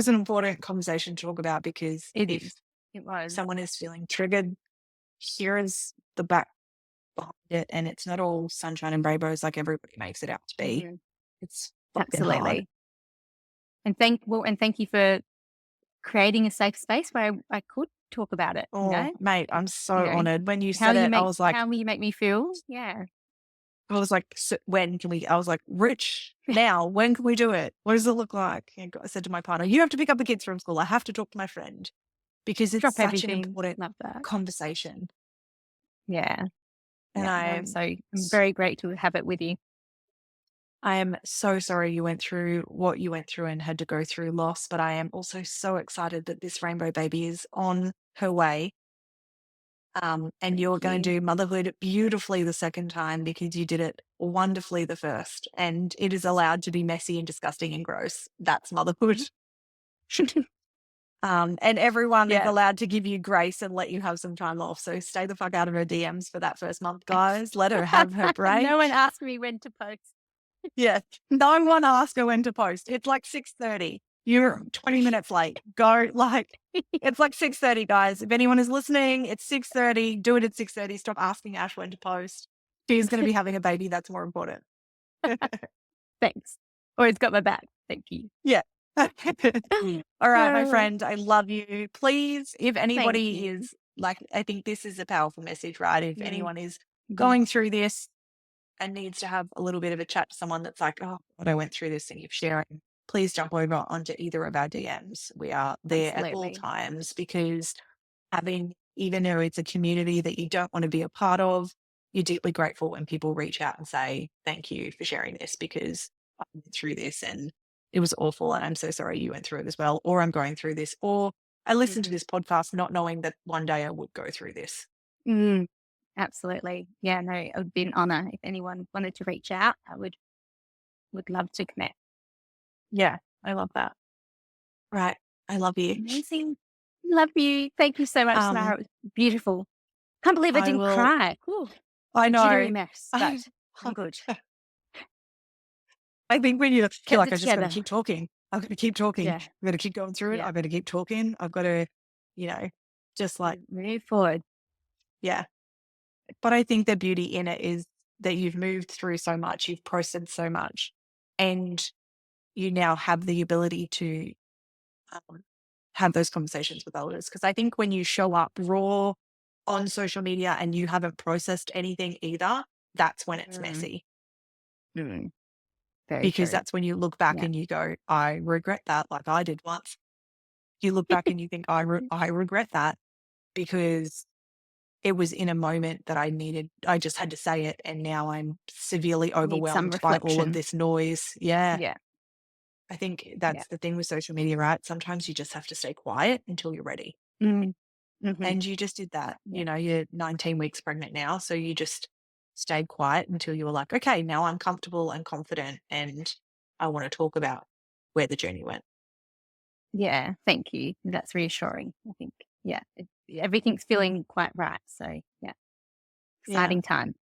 [SPEAKER 1] an important conversation to talk about because
[SPEAKER 2] It
[SPEAKER 1] if
[SPEAKER 2] is. It was.
[SPEAKER 1] someone is feeling triggered, here is the back behind it. And it's not all sunshine and rainbows like everybody makes it out to be.
[SPEAKER 2] Mhm.
[SPEAKER 1] It's fucking hard.
[SPEAKER 2] Absolutely. And thank you for creating a safe space where I could talk about it,
[SPEAKER 1] Oh, mate, I'm
[SPEAKER 2] You
[SPEAKER 1] so
[SPEAKER 2] know,
[SPEAKER 1] honored. When you said it,
[SPEAKER 2] how you make me feel. Yeah.
[SPEAKER 1] When can we? I was like, Rich, now, when can we do it? What does it look like? And I said to my partner, you have to pick up the kids from school. I have to talk to my friend because it's
[SPEAKER 2] Drop
[SPEAKER 1] such an
[SPEAKER 2] everything.
[SPEAKER 1] important
[SPEAKER 2] Love that.
[SPEAKER 1] conversation.
[SPEAKER 2] Yeah.
[SPEAKER 1] And
[SPEAKER 2] Yeah. No, I'm very grateful to have it with you.
[SPEAKER 1] I am so sorry you went through what you went through and had to go through loss, but I am also so excited that this rainbow baby is on her way. And
[SPEAKER 2] Thank
[SPEAKER 1] you're going
[SPEAKER 2] you.
[SPEAKER 1] to do motherhood beautifully the second time because you did it wonderfully the first. And it is allowed to be messy and disgusting and gross. That's motherhood. And everyone is
[SPEAKER 2] Yeah.
[SPEAKER 1] allowed to give you grace and let you have some time off. So stay the fuck out of her DMs for that first month, guys. Let her have her break.
[SPEAKER 2] No one asked me when to post.
[SPEAKER 1] Yeah. No one asked her when to post. It's like 6:30. You're 20 minutes late. Go it's like 6:30, guys. If anyone is listening, it's 6:30. Do it at 6:30. Stop asking Ash when to post. She's going to be having a baby. That's more important.
[SPEAKER 2] Thanks. Always got my back. Thank you.
[SPEAKER 1] Yeah. All right, my
[SPEAKER 2] Oh,
[SPEAKER 1] friend. I love you. Please, if
[SPEAKER 2] thank
[SPEAKER 1] anybody
[SPEAKER 2] you.
[SPEAKER 1] is like, I think this is a powerful message, right? If
[SPEAKER 2] Mm,
[SPEAKER 1] anyone is
[SPEAKER 2] mhm.
[SPEAKER 1] going through this and needs to have a little bit of a chat to someone that's like, oh, what I went through this thing of sharing, please jump over onto either of our DMs. We are there at all
[SPEAKER 2] Absolutely.
[SPEAKER 1] times because even though it's a community that you don't want to be a part of, you're deeply grateful when people reach out and say, thank you for sharing this because I went through this and it was awful. And I'm so sorry you went through it as well. Or I'm going through this. Or I listened to
[SPEAKER 2] Mhm.
[SPEAKER 1] this podcast not knowing that one day I would go through this.
[SPEAKER 2] Mm, absolutely. Yeah, no, it would be an honor if anyone wanted to reach out. I would love to connect.
[SPEAKER 1] Yeah, I love that. Right. I love you.
[SPEAKER 2] Amazing. Love you. Thank you so much,
[SPEAKER 1] Um,
[SPEAKER 2] Samara. It was beautiful. Can't believe I
[SPEAKER 1] I
[SPEAKER 2] didn't
[SPEAKER 1] will
[SPEAKER 2] cry. Ooh,
[SPEAKER 1] I
[SPEAKER 2] jittery
[SPEAKER 1] know.
[SPEAKER 2] mess, but I'm good.
[SPEAKER 1] I think when you're
[SPEAKER 2] Kept
[SPEAKER 1] like,
[SPEAKER 2] it
[SPEAKER 1] I just gotta
[SPEAKER 2] together.
[SPEAKER 1] keep talking. I've got to keep talking.
[SPEAKER 2] Yeah.
[SPEAKER 1] I've got to keep going through it.
[SPEAKER 2] Yeah.
[SPEAKER 1] I've got to keep talking. I've got to, you know, just like,
[SPEAKER 2] Move forward.
[SPEAKER 1] yeah. But I think the beauty in it is that you've moved through so much, you've processed so much, and you now have the ability to um, have those conversations with others. Because I think when you show up raw on social media and you haven't processed anything either, that's when it's
[SPEAKER 2] Mm,
[SPEAKER 1] messy.
[SPEAKER 2] mm. Very
[SPEAKER 1] Because
[SPEAKER 2] true.
[SPEAKER 1] that's when you look back
[SPEAKER 2] Yeah.
[SPEAKER 1] and you go, I regret that, like I did once. You look back and you think, I regret that because it was in a moment that I just had to say it. And now I'm severely
[SPEAKER 2] Need some
[SPEAKER 1] overwhelmed by all of
[SPEAKER 2] reflection.
[SPEAKER 1] this noise. Yeah.
[SPEAKER 2] Yeah.
[SPEAKER 1] I think
[SPEAKER 2] Yeah.
[SPEAKER 1] that's the thing with social media, right? Sometimes you just have to stay quiet until you're ready.
[SPEAKER 2] Mm. Hmm.
[SPEAKER 1] And you just did that.
[SPEAKER 2] Yeah.
[SPEAKER 1] You're 19 weeks pregnant now. So you just stayed quiet until you were like, okay, now I'm comfortable and confident and I want to talk about where the journey went.
[SPEAKER 2] Yeah. Thank you. That's reassuring. I think, yeah, everything's feeling quite right. So, yeah,
[SPEAKER 1] Yeah.
[SPEAKER 2] exciting time.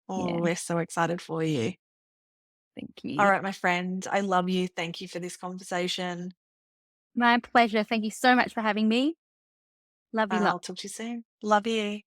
[SPEAKER 1] Oh,
[SPEAKER 2] Yeah.
[SPEAKER 1] we're so excited for you.
[SPEAKER 2] Thank
[SPEAKER 1] All
[SPEAKER 2] you.
[SPEAKER 1] right, my friend. I love you. Thank you for this conversation.
[SPEAKER 2] My pleasure. Thank you so much for having me. Love you
[SPEAKER 1] I'll
[SPEAKER 2] lot.
[SPEAKER 1] talk to you soon. Love you.